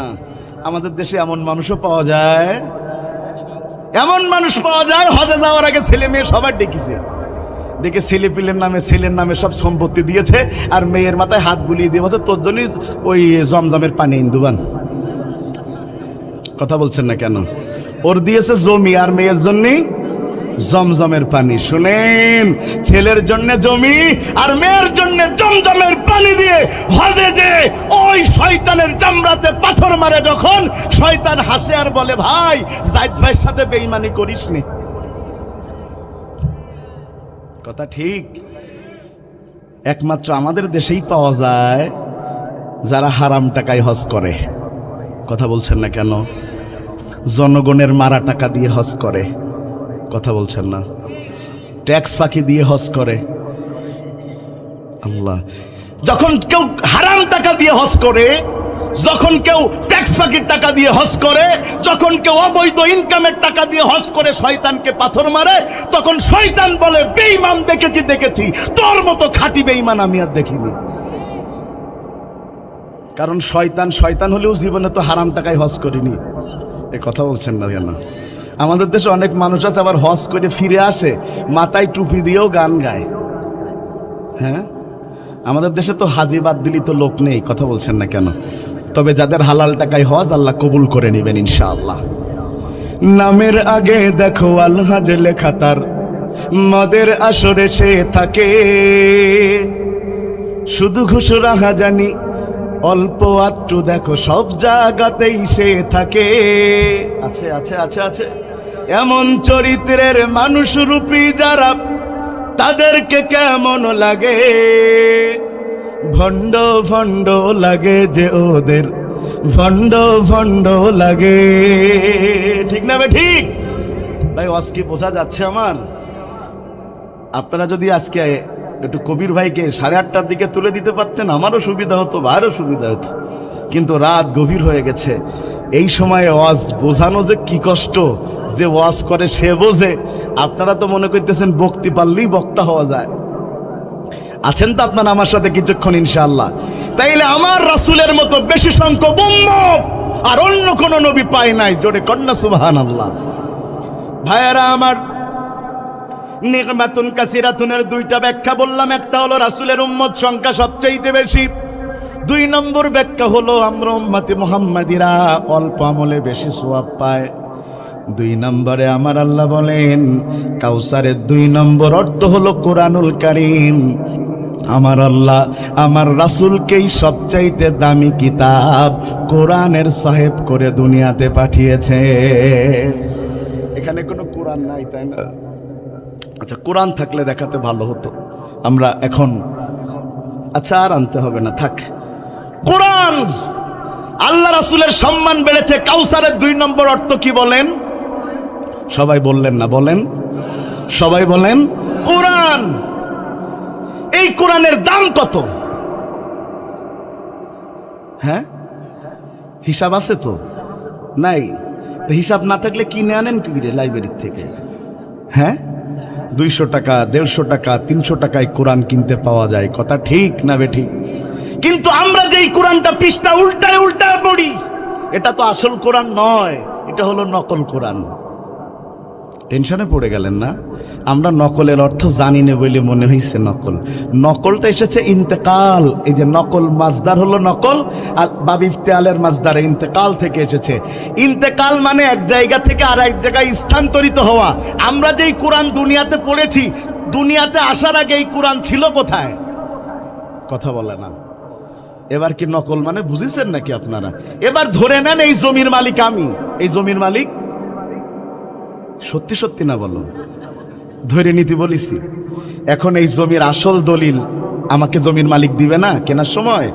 আমাদের দেশে এমন মানুষও পাওয়া যায়, এমন মানুষ পাওয়া যায় হজে যাওয়ার আগে ছেলে মেয়ে সবার ডেকেছে, ডেকে ছেলে পিলের নামে ছেলের নামে সব সম্পত্তি দিয়েছে, আর মেয়ের মাথায় হাত বুলিয়ে দিয়ে বলছে তোর জন্যই ওই জমজমের পানি ইন্দুবান। কথা বলছেন না কেন? ওর দিয়েছে জমি আর মেয়ের জন্য জমজমের পানি। শুনেন, ছেলের জন্য জমি আর মেয়ের জন্য জমজমের পানি দিয়ে হজে যে ওই শয়তানের চামড়াতে পাথর মারে, যখন শয়তান হাসে আর বলে ভাই জায়েদ ভাইয়ের সাথে বেঈমানি করিস নি। কথা ঠিক? একমাত্র আমাদের দেশেই পাওয়া যায় যারা হারাম টাকায় হজ করে। কথা বলছেন না কেন? জনগণের মারা টাকা দিয়ে হজ করে। কথা বলছেন না? ট্যাক্স ফাঁকি দিয়ে হজ করে। আল্লাহ, যখন কেউ হারাম টাকা দিয়ে হজ করে, যখন কেউ ট্যাক্স ফাঁকির টাকা দিয়ে হজ করে, যখন কেউ অবৈধ ইনকামের টাকা দিয়ে হজ করে শয়তানকে পাথর মারে, তখন শয়তান বলে বেঈমান দেখেছি দেখেছি, তোর মতো খাঁটি বেঈমান আমি আর দেখিনি। কারণ শয়তান শয়তান হলেও জীবনে তো হারাম টাকায় হজ করিনি। এ কথা বলছেন না কেন? আমাদের দেশে অনেক মানুষ আছে আবার হজ করে ফিরে আসে মাথায় টুপি দিয়েও গান গায়। হ্যাঁ, আমাদের দেশে তো হাজি বাদ দিলি তো লোক নেই। কথা বলছেন না কেন? তবে যাদের হালাল টাকায় হজ, আল্লাহ কবুল করে নেবেন ইনশাআল্লাহ। নামের আগে দেখো আলহাজ লেখা, তার মদের আসরে সে থাকে, শুধু ঘুষ রাহা জানি অল্প আত্রু দেখো সব জায়গাতেই সে থাকে। আছে আছে আছে আছে এমন চরিত্রের মানুষ রূপী যারা, তাদেরকে কেমন লাগে, ভণ্ড ভণ্ড লাগে যে ওদের, ভণ্ড ভণ্ড লাগে। ঠিক না ভাই? ঠিক ভাই? আজকে বোঝা যাচ্ছে আমার? আপনারা যদি আজকে একটু কবির ভাইকে 8:30টার দিকে তুলে দিতে পারতেন, আমারও সুবিধা হতো, ভাইয়েরও সুবিধা হতো। কিন্তু রাত গভীর হয়ে গেছে, এই সময়ে ওয়াজ বোঝানো যে কি কষ্ট, যে ওয়াজ করে সে বোঝে। আপনারা তো মনে করতেছেন বক্তি পারলেই বক্তা হওয়া যায়। আছেন তো আপনারা আমার সাথে কিছুক্ষণ ইনশাআল্লাহ? তাইলে আমার রাসূলের মতো বেশি সংখ্যক উম্মত আর অন্য কোন নবী পায় নাই। জোরে কন্যা সুবহানাল্লাহ। ভাইয়েরা আমার, নিগমাতুন কাসিরাতুনের 2টা ব্যাখ্যা বললাম। একটা হলো রাসূলের উম্মত সংখ্যা সবচেয়ে বেশি। 2 নম্বর ব্যাখ্যা হলো আমরা উম্মতে মুহাম্মাদিরা অল্প আমলে বেশি সওয়াব পায়। 2 নম্বরে আমার আল্লাহ বলেন কাউসারের 2 নম্বর অর্থ হলো কোরআনুল কারীম। আমার আল্লাহ আমার রাসূলকেই সবচাইতে দামি কিতাব কোরআনের সাহেব করে দুনিয়াতে পাঠিয়েছে। এখানে কোনো কোরআন নাই, তাই না? আচ্ছা, কোরআন থাকলে দেখাতে ভালো হতো। আমরা এখন আচ্ছা আর আনতে হবে না, থাক। কোরআন, আল্লাহ রাসূলের সম্মান বেড়েছে। কাউসারের 2 নম্বর অর্থ কি বলেন? সবাই বললেন না, বলেন, সবাই বলেন কোরআন। এই কোরআনের দাম কত? হ্যাঁ, হিসাব আছে তো? নাই। তো হিসাব না থাকলে কিনে আনেন কি রে লাইব্রেরি থেকে? হ্যাঁ, 200 টাকা 150 টাকা 300 টাকায় কোরআন কিনতে পাওয়া যায়, কথা ঠিক না বেঠিক? কিন্তু আমরা যেই কোরআনটা পৃষ্ঠা উল্টায় উল্টায় পড়ি, এটা তো আসল কোরআন নয়, এটা হলো নকল কোরআন। টেনশনে পড়ে গেলেন না? আমরা নকলের অর্থ জানি না বলে মনে হয়েছে নকল। নকলটা এসেছে ইন্তেকাল। এই যে নকল মাজদার হলো নকল, আর বাব ইফতেআলের মাজদারে ইন্তেকাল থেকে এসেছে। ইন্তেকাল মানে এক জায়গা থেকে আর এক জায়গায় স্থানান্তরিত হওয়া। আমরা যেই কোরআন দুনিয়াতে পড়েছি, দুনিয়াতে আসার আগে এই কোরআন ছিল কোথায়? কথা বলে না। এবার কি নকল মানে বুঝেছেন নাকি আপনারা? এবার ধরে নেন এই জমির মালিক আমি, এই জমির মালিক। সত্যি সত্যি না বলো, ধরে নিতে বলেছি। এখন এই জমির আসল দলিল আমাকে জমির মালিক দিবে না কেনার সময়?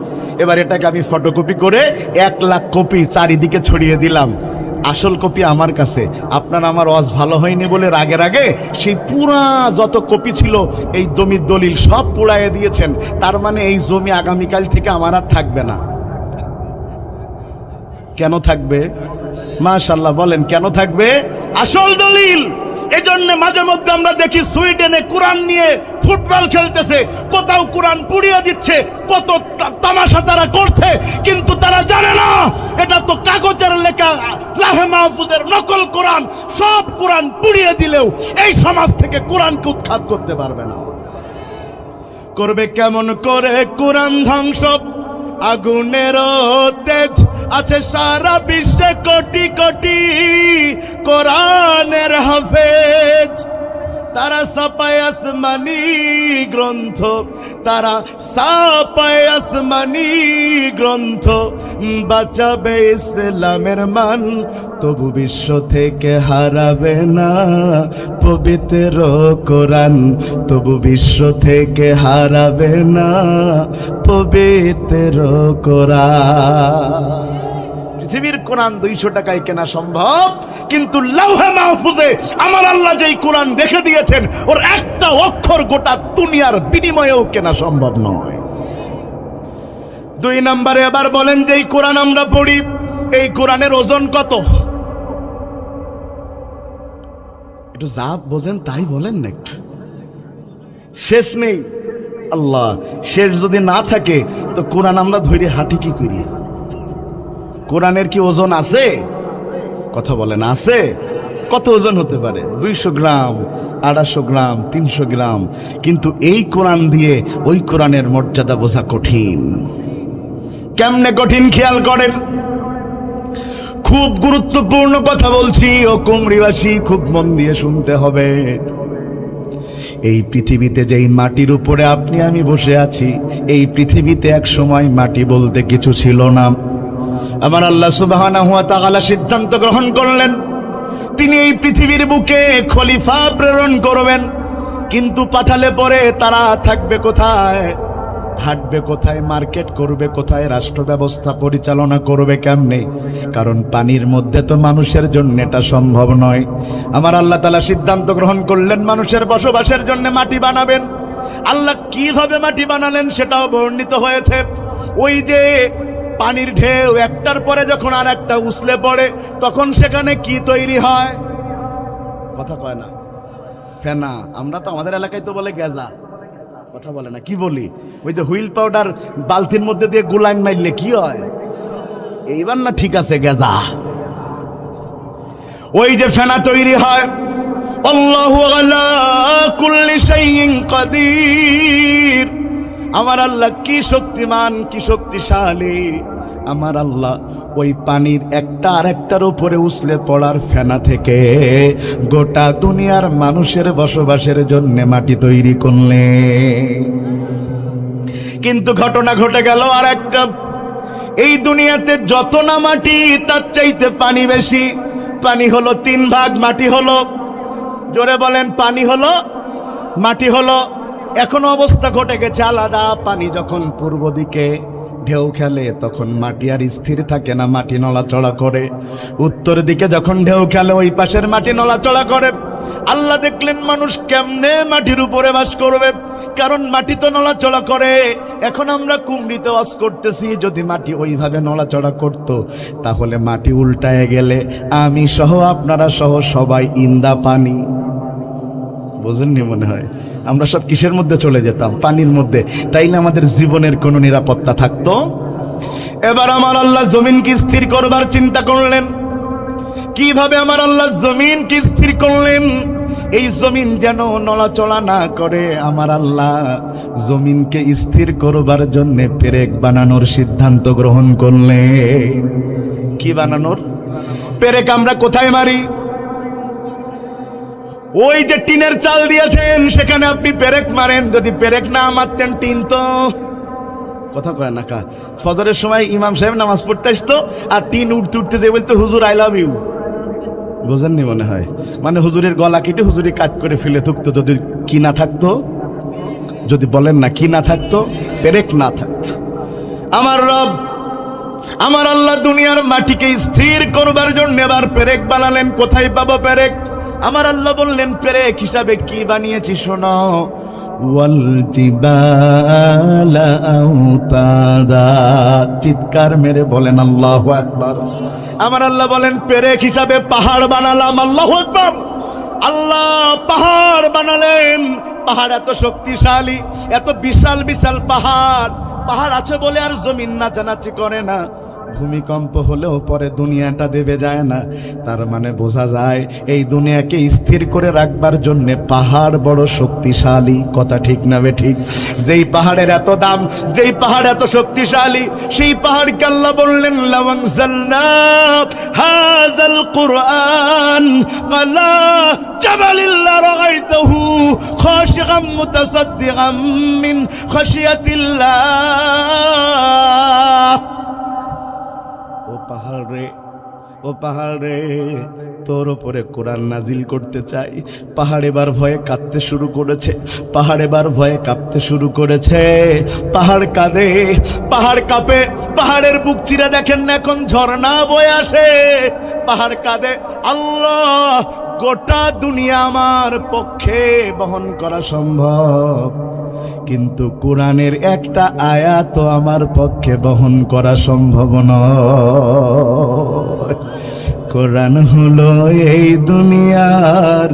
এবার এটাকে আমি ফটোকপি করে 1 লাখ কপি চারিদিকে ছড়িয়ে দিলাম, আসল কপি আমার কাছে। আপনার আমার ওয়াজ ভালো হয়নি বলে রাগে রাগে সেই পুরা যত কপি ছিল এই জমির দলিল সব পুড়াইয়ে দিয়েছেন। তার মানে এই জমি আগামীকাল থেকে আমার আর থাকবে না। কেন থাকবে? মাশাআল্লাহ বলেন, কেন থাকবে? আসল দলিল। এজন্য মাঝে মধ্যে আমরা দেখি সুইডেনে কোরআন নিয়ে ফুটবল খেলতেছে, কোথাও কোরআন পুড়িয়ে দিচ্ছে, কত তামাশা তারা করছে, কিন্তু তারা জানে না এটা তো কাগজের লেখা লাহে মাহফুজের নকল কোরআন। সব কোরআন পুড়িয়ে দিলেও এই সমাজ থেকে কোরআনকে উৎখাত করতে পারবে না। করবে কেমন করে কোরআন ধ্বংস? আগুনের তেজ আছে সারা বিশ্বে কোটি কোটি কোরআনের হাফেজ। তারা ছাপায় আসমানি গ্রন্থ, তারা ছাপায় আসমানি গ্রন্থ, বাঁচাবে ইসলামের মান, তবু বিশ্ব থেকে হারাবে না পবিত্র কোরআন, তবু বিশ্ব থেকে হারাবে না পবিত্র কোরআন। পৃথিবীর কোরআন 200 টাকায় কেনা সম্ভব, কিন্তু লাউহে মাহফুজে আমার আল্লাহ যেই কোরআন রেখে দিয়েছেন ওর একটা অক্ষর গোটা দুনিয়ার বিনিময়েও কেনা সম্ভব নয়। 2 নম্বরে এবার বলেন, যেই কোরআন আমরা পড়ি এই কোরআনের ওজন কত? একটু যা বোঝেন তাই বলেন না, একটু শেষ নেই। আল্লাহ, শেষ যদি না থাকে তো কোরআন আমরা ধরে হাঁটি কি করি? কোরআনের কি ওজন আছে? কথা বলেন, আছে? কত ওজন হতে পারে? 200 গ্রাম, 250 গ্রাম, 300 গ্রাম। কিন্তু এই কোরআন দিয়ে ওই কোরআনের মর্যাদা বোঝা কঠিন। কেমনে কঠিন খেয়াল করেন। খুব গুরুত্বপূর্ণ কথা বলছি ও কুমরিবাসী, খুব মন দিয়ে শুনতে হবে। এই পৃথিবীতে যেই মাটির উপরে আপনি আমি বসে আছি, এই পৃথিবীতে এক সময় মাটি বলতে কিছু ছিল না। আমার আল্লাহ সুবহানাহু ওয়া তাআলা সিদ্ধান্ত গ্রহণ করলেন তিনি এই পৃথিবীর বুকে খলিফা প্রেরণ করবেন। কিন্তু পাঠালে পরে তারা থাকবে কোথায়, হাঁটবে কোথায়, মার্কেট করবে কোথায়, রাষ্ট্র ব্যবস্থা পরিচালনা করবে কেমনে? কারণ পানির মধ্যে তো মানুষের জন্য এটা সম্ভব নয়। আমার আল্লাহ তাআলা সিদ্ধান্ত গ্রহণ করলেন মানুষের বসবাসের জন্য মাটি বানাবেন। আল্লাহ কিভাবে মাটি বানালেন সেটাও বর্ণিত হয়েছে। ওই যে পানির ঢেউ একটার পরে যখন আর একটা উছলে পড়ে তখন সেখানে কি তৈরি হয়? কথা কয় না, ফেনা। আমরা তো আমাদের এলাকায় তো বলে গেজা। কথা বলে না, কি বলি? ওই যে হুইল পাউডার বালতির মধ্যে দিয়ে গুলাইন মারলে কি হয়? এইবার না ঠিক আছে, গেজা। ওই যে ফেনা তৈরি হয়। আল্লাহু আলা কুল্লি শাইইন কাদির। আমার আল্লাহ কি শক্তিমান, কি শক্তিশালী। আমার আল্লাহ ওই পানির একটা আর একটার উপরে উছলে পড়ার ফেনা থেকে গোটা দুনিয়ার মানুষের বসবাসের জন্য মাটি তৈরি করলেন। কিন্তু ঘটনা ঘটে গেল আর একটা, এই দুনিয়াতে যত না মাটি তার চাইতে পানি বেশি। পানি হলো 3 ভাগ, মাটি হলো, জোরে বলেন, পানি হলো, মাটি হলো। এখন অবস্থা ঘটে গেছে আলাদা। পানি যখন পূর্ব দিকে ঢেউ খেলে তখন মাটি আর স্থির থাকে না, মাটি নড়াচড়া করে। উত্তর দিকে যখন ঢেউ খেলে ওই পাশের মাটি নড়াচড়া করে। আল্লাহ দেখলেন মানুষ কেমনে মাটির উপরে বাস করবে, কারণ মাটি তো নড়াচড়া করে। এখন আমরা কুমড়িতে ওয়াজ করতেছি, যদি মাটি ওইভাবে নড়াচড়া করত তাহলে মাটি উল্টায় গেলে আমি সহ আপনারা সহ সবাই ইন্দা পানি। বোঝেননি মনে হয়। আমরা সব কিসের মধ্যে চলে যেতাম? পানির মধ্যে। তাই না আমাদের জীবনের কোনো নিরাপত্তা থাকতো? এবার আমার আল্লাহ জমিনকে স্থির করবার চিন্তা করলেন। কিভাবে আমার আল্লাহ জমিনকে স্থির করলেন? এই জমিন যেন নড়াচড়া না করে, আমার আল্লাহ জমিনকে স্থির করবার জন্য পেরেক বানানোর সিদ্ধান্ত গ্রহণ করলেন। কি বানানোর? পেরেক আমরা কোথায় মারি? ওই যে টিনের চাল দিয়েছেন সেখানে আপনি পেরেক মারেন। যদি পেরেক না মারতেন টিন তো কথা কয় না কা। ফজরের সময় ইমাম সাহেব নামাজ পড়তে আসতো আর টিন উঠতে উঠতে যে বলতো হুজুর আই লাভ ইউ। বোঝেননি মনে হয়। মানে হুজুরের গলা কেটে হুজুরি কাজ করে ফেলে থাকতো। যদি কি না থাকতো? যদি বলেন না কি না থাকতো? পেরেক না থাকতো। আমার রব আমার আল্লাহ দুনিয়ার মাটিকে স্থির করবার জন্য এবার পেরেক বানালেন। কোথায় পাবো পেরেক? আমার আল্লাহ বললেন পেরেক হিসাবে কি বানিয়েছি শোনো। ওয়াল জিবালা আওতাদা। চিৎকার মেরে বলেন আল্লাহু আকবার। আমার আল্লাহ বলেন পেরেক হিসাবে পাহাড় বানালাম। আল্লাহু আকবার। আল্লাহ পাহাড় বানালেন। পাহাড় এত শক্তিশালী, এত বিশাল বিশাল পাহাড়। পাহাড় আছে বলে আর জমিন নাচানাচি করে না। ভূমিকম্প হলেও পরে দুনিয়াটা দেবে যায় না। তার মানে বোঝা যায় এই দুনিয়াকে স্থির করে রাখবার জন্য পাহাড় বড় শক্তিশালী। কথা ঠিক না বে ঠিক? যেই পাহাড়ের এত দাম, যেই পাহাড় এত শক্তিশালী, সেই পাহাড়কে আল্লাহ বললেন লাওয়ানজালনা হাযাল কুরআন আলা জাবালিল লারাআইতাহু খাশিআম মুতাসাদ্দিআম মিন খাশিয়াতিল্লাহ। ও পাহাড় রে, তোর উপরে কোরআন নাজিল করতে চাই। পাহাড় এবার ভয়ে কাঁদতে শুরু করেছে। পাহাড় এবার ভয়ে কাঁপতে শুরু করেছে। পাহাড় কাঁদে, পাহাড় কাঁপে। পাহাড়ের বুক চিরে দেখেন না এখন ঝর্ণা বয়ে আসে। পাহাড় কাঁদে, আল্লাহ গোটা দুনিয়া আমার পক্ষে বহন করা সম্ভব, কিন্তু কোরআনের একটা আয়াত আমার পক্ষে বহন করা সম্ভব নয়। কোরআন হলো এই দুনিয়ার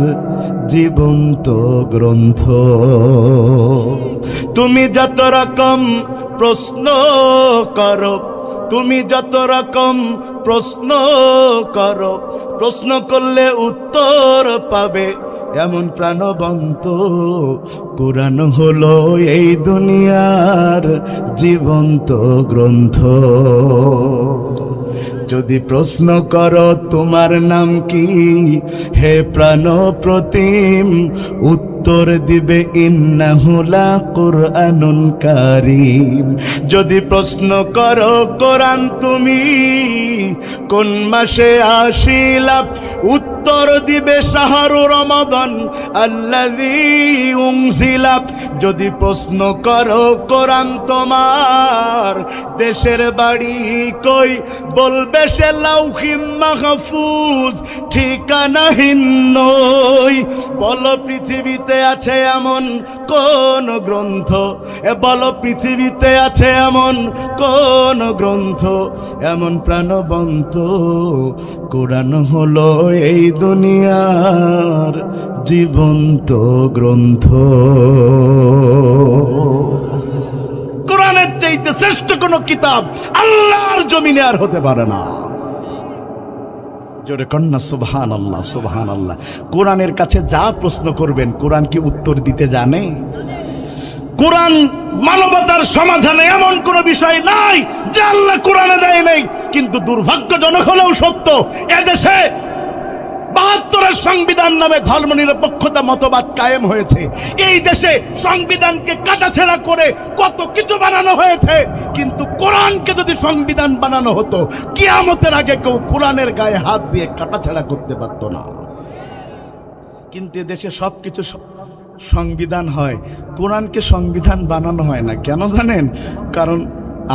জীবন্ত গ্রন্থ। তুমি যত রকম প্রশ্ন করো, তুমি যত রকম প্রশ্ন করো, প্রশ্ন করলে উত্তর পাবে এমন প্রাণবন্ত কোরআন হলো এই দুনিয়ার জীবন্ত গ্রন্থ। যদি প্রশ্ন করো তোমার নাম কি, হে প্রাণ প্রতিম, উত্তর দিবে ইন্নাহু লা কুরআনুন কারীম। যদি প্রশ্ন করো কোরআন তুমি কোন মাসে আসিলা, উত্তর দিবে শাহরু রমাদান আল্লাযী উনজিলা। যদি প্রশ্ন করো কোরআন তোমার দেশের বাড়ি কই, বলবে সে লাউহি মাহফুজ ঠিকানাহীন নই। বলো পৃথিবীতে আছে এমন কোন গ্রন্থ, বলো পৃথিবীতে আছে এমন কোন গ্রন্থ, এমন প্রাণবন্ত কোরআন হলো এই দুনিয়ার জীবন্ত গ্রন্থ। কোরআনের চাইতে শ্রেষ্ঠ কোন কিতাব আল্লাহর জমিনে আর হতে পারে না। জোরে কন্যা সুবহানাল্লাহ, সুবহানাল্লাহ। কোরআনের কাছে যা প্রশ্ন করবেন কোরআন কি উত্তর দিতে জানে? কোরআন মানবতার সমাধানে এমন কোন বিষয় নাই যে আল্লাহ কোরআনে দেয় নাই। কিন্তু দুর্ভাগ্যজনক হলেও সত্য, এদেশে ৭২-এর সংবিধান নামে ধর্মনিরপেক্ষতা মতবাদ কায়েম হয়েছে। এই দেশে সংবিধানকে কাটাছেঁড়া করে কত কিছু বানানো হয়েছে, কিন্তু কোরআনকে যদি সংবিধান বানানো হতো কিয়ামতের আগে কেউ কোরআনের গায়ে হাত দিয়ে কাটাছেঁড়া করতে পারত না। কিন্তু এদেশে সবকিছু সংবিধান হয়, কোরআনকে সংবিধান বানানো হয় না। কেন জানেন? কারণ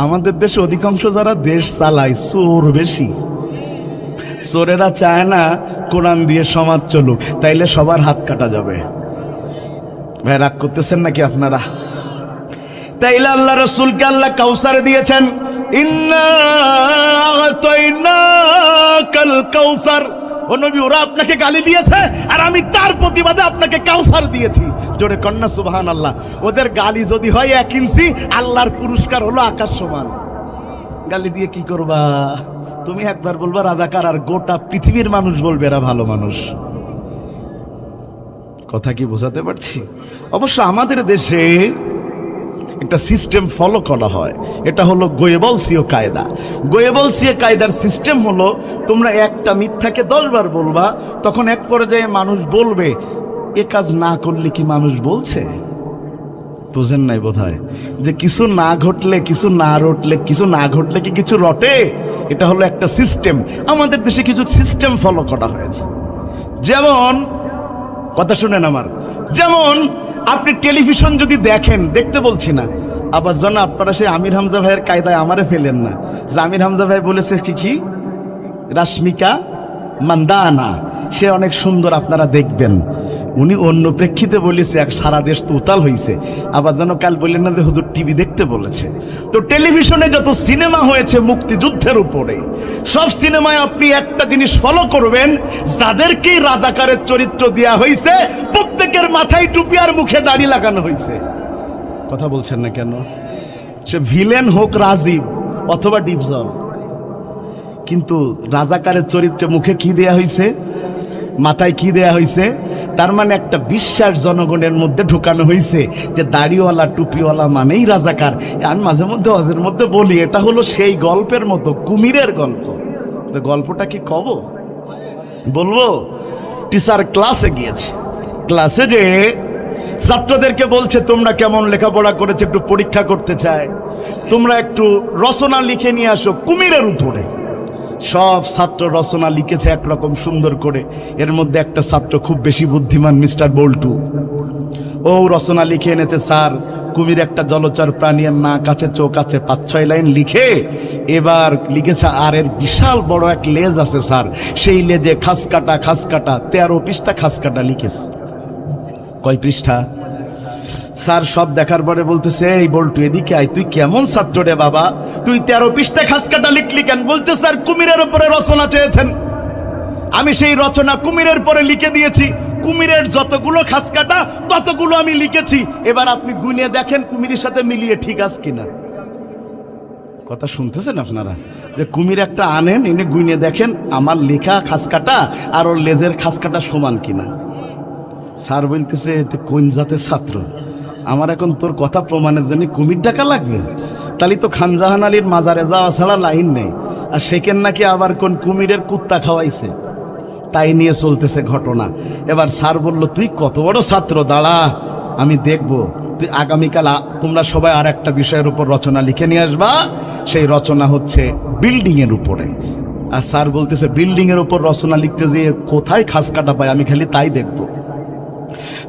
আমাদের দেশে অধিকাংশ যারা দেশ চালায় চোর বেশি। চোরেরা চায় না কোরআন দিয়ে সমাজ চলুক, তাইলে সবার হাত কাটা যাবে। ভাই রাগ করতেছেন নাকি আপনারা? তাইলে আল্লাহ রাসূলকে আল্লাহ কাউসার দিয়েছেন, ইন্না আ'তাইনাকাল কাউসার। ও নবী ওরা আপনাকে গালি দিয়েছে আর আমি তার প্রতিবাদে আপনাকে কাউসার দিয়েছি। জোরে কন্যা সুবহানাল্লাহ। ওদের গালি যদি হয় 1 ইঞ্চি, আল্লাহর পুরস্কার হলো আকাশ সমান। গালি দিয়ে কি করবা? তুমি একবার বলবা রাজাকার, আর গোটা পৃথিবীর মানুষ বলবে এরা ভালো মানুষ। কথা কি বোঝাতে পারছি? অবশ্য আমাদের দেশে একটা সিস্টেম ফলো করা হয়, এটা হলো গোয়েবলসীয় কায়দা। গোয়েবলসীয় কায়দার সিস্টেম হলো তোমরা একটা মিথ্যাকে 10 বার বলবা, তখন এক পর্যায়ে মানুষ বলবে এ কাজ না করলে কি মানুষ বলছে? বুঝেন নাই বোধহয়, যে কিছু না ঘটলে, কিছু না রটলে, কিছু না ঘটলে কি কিছু রটে? এটা হলো একটা সিস্টেম। আমাদের দেশে কিছু সিস্টেম ফলো করা হয়েছে। যেমন, কথা শুনেন আমার, যেমন আপনি টেলিভিশন যদি দেখেন, দেখতে বলছি না, আবার যেন আপনারা সেই আমির হামজা ভাইয়ের কায়দায় আমারে ফেলেন না, যে আমির হামজা ভাই বলেছে কি রাশ্মিকা মান্দানা, সে অনেক সুন্দর, আপনারা দেখবেন। উনি অন্য প্রেক্ষিতে বলেছে, এক সারা দেশ তো উতাল হয়েছে। আবার যেন কাল বললেন না যে হুজুর টিভি দেখতে বলেছে। তো টেলিভিশনে যত সিনেমা হয়েছে মুক্তিযুদ্ধের উপরে, সব সিনেমায় আপনি একটা জিনিস ফলো করবেন, যাদেরকে রাজাকারের চরিত্র দেওয়া হয়েছে প্রত্যেকের মাথায় টুপি আর মুখে দাড়ি লাগানো হয়েছে। কথা বলছেন না কেন? সে ভিলেন হোক রাজীব অথবা ডিপজল, কিন্তু রাজাকারের চরিত্রে মুখে কি দেয়া হয়েছে, মাথায় কি দেয়া হয়েছে? তার মানে একটা বিশ্বাস জনগণের মধ্যে ঢুকানো হয়েছে যে দাড়িওয়ালা টুপিওয়ালা মানেই রাজাকার। আমি মাঝে মধ্যে অজের মধ্যে বলি, এটা হলো সেই গল্পের মতো, কুমিরের গল্প। তো গল্পটা কি কব বলবো? টিচার ক্লাসে গিয়েছে, ক্লাসে যে ছাত্রদেরকে বলছে তোমরা কেমন লেখাপড়া করেছে একটু পরীক্ষা করতে চায়, তোমরা একটু রচনা লিখে নিয়ে আসো কুমিরের উপরে। সব ছাত্র রচনা লিখেছে একরকম সুন্দর করে। এর মধ্যে একটা ছাত্র খুব বেশি বুদ্ধিমান, মিস্টার বল্টু, ও রচনা লিখে এনেছে স্যার কুমির একটা জলচর প্রাণী, এর নাক আছে, চোখ আছে, 5-6 লাইন লিখে এবার লিখেছে আর এর বিশাল বড় এক লেজ আছে স্যার, সেই লেজে খাস কাটা 13 পৃষ্ঠা খাস কাটা লিখেছে। কয় পৃষ্ঠা? স্যার সব দেখার পরে বলতেছে, এই বল্টু এদিকে আয়, তুই কেমন ছাত্র রে বাবা, তুই 13 পৃষ্ঠা খাস কাটা লিখলি কেন? বলছে স্যার কুমিরের উপরে রচনা চেয়েছেন, আমি সেই রচনা কুমিরের পরে লিখে দিয়েছি, কুমিরের যতগুলো খাস কাটা ততগুলো আমি লিখেছি, এবার আপনি গুনিয়ে দেখেন কুমিরের সাথে মিলিয়ে ঠিক আছে কিনা। কথা শুনতেছেন আপনারা? যে কুমির একটা আনেন, এনে গুনিয়ে দেখেন আমার লেখা খাস কাটা আর ওর লেজের খাস কাটা সমান কিনা। স্যার বলতেছে কোন জাতের ছাত্র, আমার এখন তোর কথা প্রমাণের জন্য কুমির ডাকা লাগবে? তাহলে তো খানজাহান আলীর মাজারে যাওয়া ছাড়া লাইন নেই। আর সেখান নাকি আবার কোন কুমিরের কুত্তা খাওয়াইছে, তাই নিয়ে চলতেছে ঘটনা। এবার স্যার বলল, তুই কত বড় ছাত্র, দাঁড়া আমি দেখব। তুই আগামীকাল তোমরা সবাই আর একটা বিষয়ের উপর রচনা লিখে নিয়ে আসবা, সেই রচনা হচ্ছে বিল্ডিংয়ের উপরে। আর স্যার বলতেছে বিল্ডিংয়ের উপর রচনা লিখতে যেয়ে কোথায় খাস কাটা পায়, আমি খালি তাই দেখব।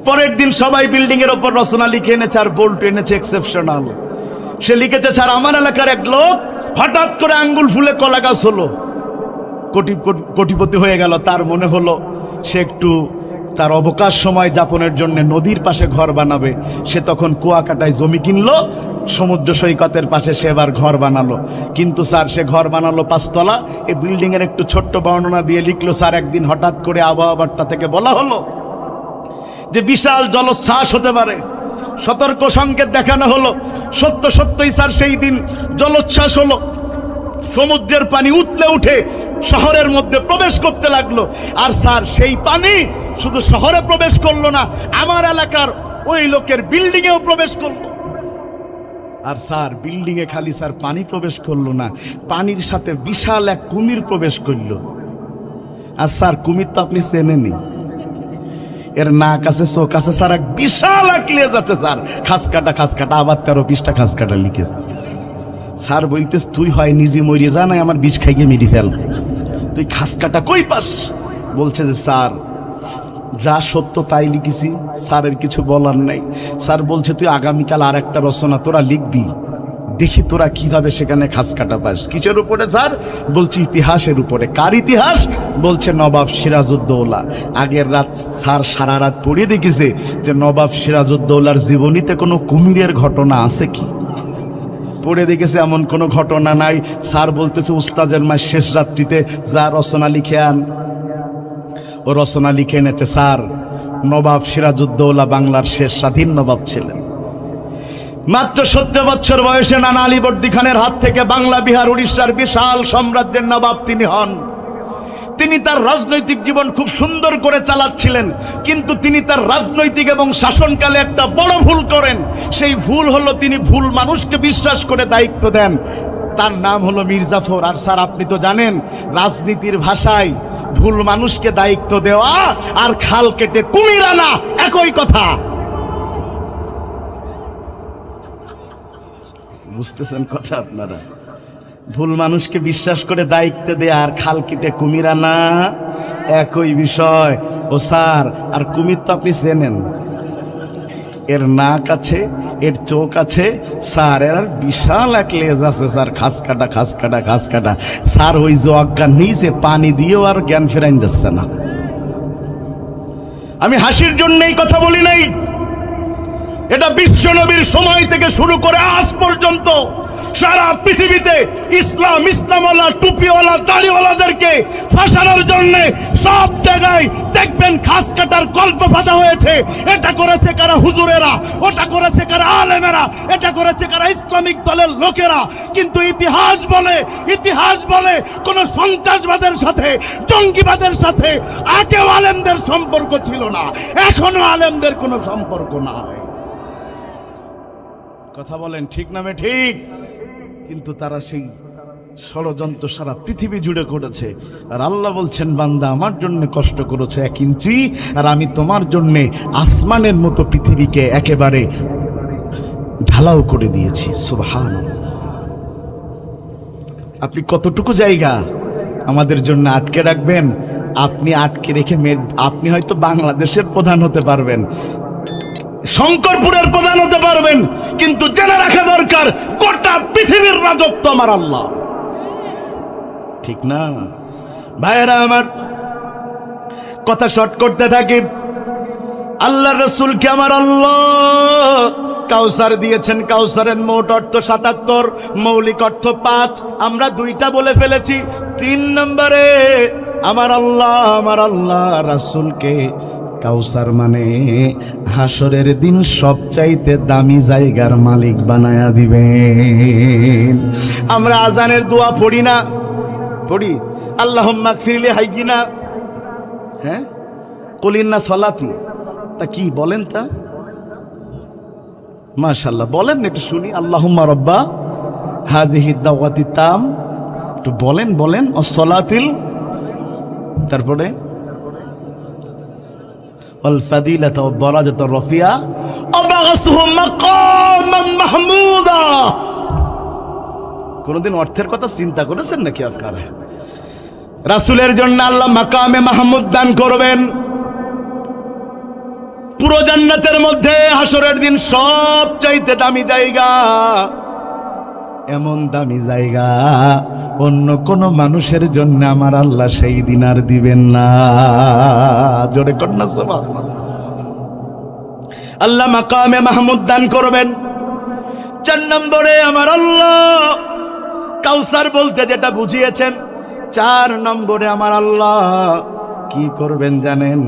পরের দিন সবাই বিল্ডিং এর উপর রচনা লিখে এনেছে, আর বল্টু এনেছে এক্সেপশনাল। সে লিখেছে, স্যার আমার এলাকার এক লোক হঠাৎ করে আঙ্গুল ফুলে কলা গাছ হলো, কোটিপতি হয়ে গেল। তার মনে হলো সে একটু তার অবকাশ সময় যাপনের জন্য নদীর পাশে ঘর বানাবে। সে তখন কুয়াকাটায় জমি কিনলো, সমুদ্র সৈকতের পাশে সে এবার ঘর বানালো। কিন্তু স্যার সে ঘর বানালো 5 তলা। এই বিল্ডিং এর একটু ছোট্ট বর্ণনা দিয়ে লিখলো, স্যার একদিন হঠাৎ করে আবহাওয়া বার্তা থেকে বলা হলো যে বিশাল জলোচ্ছ্বাস হতে পারে, সতর্ক সংকেত দেখানো হলো। সত্যই স্যার সেই দিন জলোচ্ছ্বাস হলো, সমুদ্রের পানি উতলে উঠে শহরের মধ্যে প্রবেশ করতে লাগলো। আর স্যার সেই পানি শুধু শহরে প্রবেশ করলো না, আমার এলাকার ওই লোকের বিল্ডিং এও প্রবেশ করলো। আর স্যার বিল্ডিং এ খালি স্যার পানি প্রবেশ করলো না, পানির সাথে বিশাল এক কুমির প্রবেশ করলো। আর স্যার কুমির তো আপনি চেনেনই, এর নাক আছে, চোখ আছে, স্যার এক বিশাল এক লেজ আছে স্যার, খাস কাটা আবার 13 পৃষ্ঠা খাস কাটা লিখেছে। স্যার বলতেস, তুই হয় নিজে মরিয়ে যা, নাই আমার বিষ খাইয়ে মেরে ফেল, তুই খাস কাটা কই পাস? বলছে যে স্যার যা সত্য তাই লিখেছি, স্যারের কিছু বলার নাই। স্যার বলছে তুই আগামীকাল আর একটা রচনা তোরা লিখবি, দেখি তোরা কিভাবে সেখানে খাস কাটা পাস। কিসের উপরে স্যার? বলছি ইতিহাসের উপরে। কার ইতিহাস? বলছে নবাব সিরাজউদ্দৌলা। আগের রাত স্যার সারা রাত পড়িয়ে দেখেছে যে নবাব সিরাজউদ্দৌলার জীবনীতে কোনো কুমিরের ঘটনা আছে কি, পড়ে দেখেছে এমন কোনো ঘটনা নাই। স্যার বলতেছে উস্তাদের মাস শেষ রাত্রিতে যা রচনা লিখে আন। ও রচনা লিখে এনেছে, স্যার নবাব সিরাজউদ্দৌলা বাংলার শেষ স্বাধীন নবাব ছিলেন। মাত্র 17 বছর বয়সে নানা আলীবর্দী খানের হাত থেকে বাংলা, বিহার, উড়িষ্যার বিশাল সাম্রাজ্যের নবাব তিনি হন। তিনি তার রাজনৈতিক জীবন খুব সুন্দর করে চালাচ্ছিলেন, কিন্তু তিনি তার রাজনৈতিক এবং শাসনকালে একটা বড় ভুল করেন। সেই ভুল হলো তিনি ভুল মানুষকে বিশ্বাস করে দায়িত্ব দেন। তার নাম হলো মির্জাফর। আর স্যার আপনি তো জানেন রাজনীতির ভাষায় ভুল মানুষকে দায়িত্ব দেওয়া আর খাল কেটে কুমির আনা একই কথা। বুঝতেছেন কথা আপনারা? ভুল মানুষকে বিশ্বাস করে দায়িত্ব দেয়া আর খাল কেটে কুমির আনা একই বিষয়। ও স্যার, আর কুমির তো আপনি চেনেন, এর নাক আছে, এর চোখ আছে স্যার, এর আর বিশাল এক লেজ আছে স্যার, খাস কাটা খাস কাটা খাস কাটা। স্যার ওই যে অজ্ঞান নিয়েছে পানি দিয়েও আর জ্ঞান ফেরাইন যাচ্ছে না। আমি হাসির জন্য এই কথা বলি নাই, এটা বিশ্বনবীর সময় থেকে শুরু করে আজ পর্যন্ত সারা পৃথিবীতে ইসলামওয়ালা, টুপিওয়ালা, দাড়িওয়ালাদেরকে ফাঁসানোর জন্য সব জায়গায় দেখবেন খাস কাটার গল্প ফাঁদা হয়েছে। এটা করেছে কারা? হুজুরেরা। ওটা করেছে কারা? আলেমেরা। এটা করেছে কারা? ইসলামিক দলের লোকেরা। কিন্তু ইতিহাস বলে কোন সন্ত্রাসবাদের সাথে, জঙ্গিবাদের সাথে আগেও আলেমদের সম্পর্ক ছিল না, এখনো আলেমদের কোনো সম্পর্ক নাই। কথা বলেন ঠিক না ঠিক? কিন্তু তারা সেই ষড়যন্ত্র সারা পৃথিবী জুড়ে করেছে। আর আল্লাহ বলছেন, বান্দা আমার জন্য কষ্ট করেছে 1 ইঞ্চি, আর আমি তোমার জন্য আসমানের মতো পৃথিবীকে একেবারে ঢালাও করে দিয়েছি। সুবহানাল্লাহ। আপনি কতটুকু জায়গা আমাদের জন্য আটকে রাখবেন? আপনি আটকে রেখে আপনি হয়তো বাংলাদেশের প্রধান হতে পারবেন, শঙ্করপুরের প্রধান হতে পারবেন, কিন্তু জেনে রাখা দরকার গোটা পৃথিবীর রাজত্ব আমার আল্লাহ। ঠিক না ভাইয়েরা আমার? কথা শর্ট করতে থাকি। আল্লাহ রসুলকে আমার আল্লাহ কাউসার দিয়েছেন। কাউসারের মোট অর্থ 77, মৌলিক অর্থ 5। আমরা 2টা বলে ফেলেছি। 3 নম্বরে আমার আল্লাহ রাসূলকে কাউসার মানে হাসরের দিন সবচাইতে দামি জায়গার মালিক বানায়া দিবেন। আমরা আজানের দোয়া পড়ি না? পড়ি। আল্লাহুম্মা গফিরলি হাইয়িনা, হ্যাঁ, কুলিন্না সলাতি। তা কি বলেন? তা মাশাআল্লাহ বলেন, একটু শুনি। আল্লাহুম্মা রব্বা হাযিহি দাওয়াতি তাম, একটু বলেন অসলাতিল, তারপরে والفضيلة والدرجة الرفيعة وبعثه مقاما محمودا। কোনদিন অর্থের কথা চিন্তা করেছেন নাকি আপনারা? রাসূলের জন্য আল্লাহ মাকামে মাহমুদ দান করবেন। পুরো জান্নাতের মধ্যে হাসরের দিন সবচাইতে দামি জায়গা, এমন দামি জায়গা অন্য কোন মানুষের জন্য আমার আল্লাহ সেই দিন আর দিবেন না। জোরে কন্যা সুবহানাল্লাহ। আল্লাহ মাকামে মাহমুদ দান করবেন। 4 নম্বরে আমার আল্লাহ কাউসার বলতে যেটা বুঝিয়েছেন, 4 নম্বরে আমার আল্লাহ কি করবেন জানেন?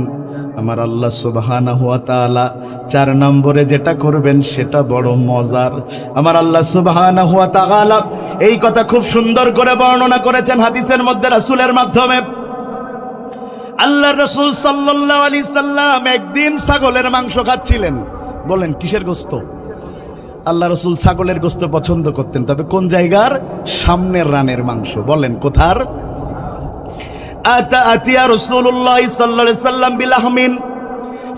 আমার আল্লাহ সুবহানাহু ওয়া তাআলা 4 নম্বরে যেটা করবেন সেটা বড় মজার। আমার আল্লাহ সুবহানাহু ওয়া তাআলা এই কথা খুব সুন্দর করে বর্ণনা করেছেন হাদিসের মধ্যে রাসূলের মাধ্যমে। আল্লাহ রাসূল সাল্লাল্লাহু আলাইহি সাল্লাম একদিন ছাগলের মাংস খাচ্ছিলেন। বলেন কিসের গোশত? আল্লাহ রাসূল ছাগলের গোশত পছন্দ করতেন, তবে কোন জায়গার? সামনের রানের মাংস। বলেন কোথার? আতিয়া রাসূলুল্লাহ সাল্লাল্লাহু আলাইহি সাল্লাম বিলাহমিন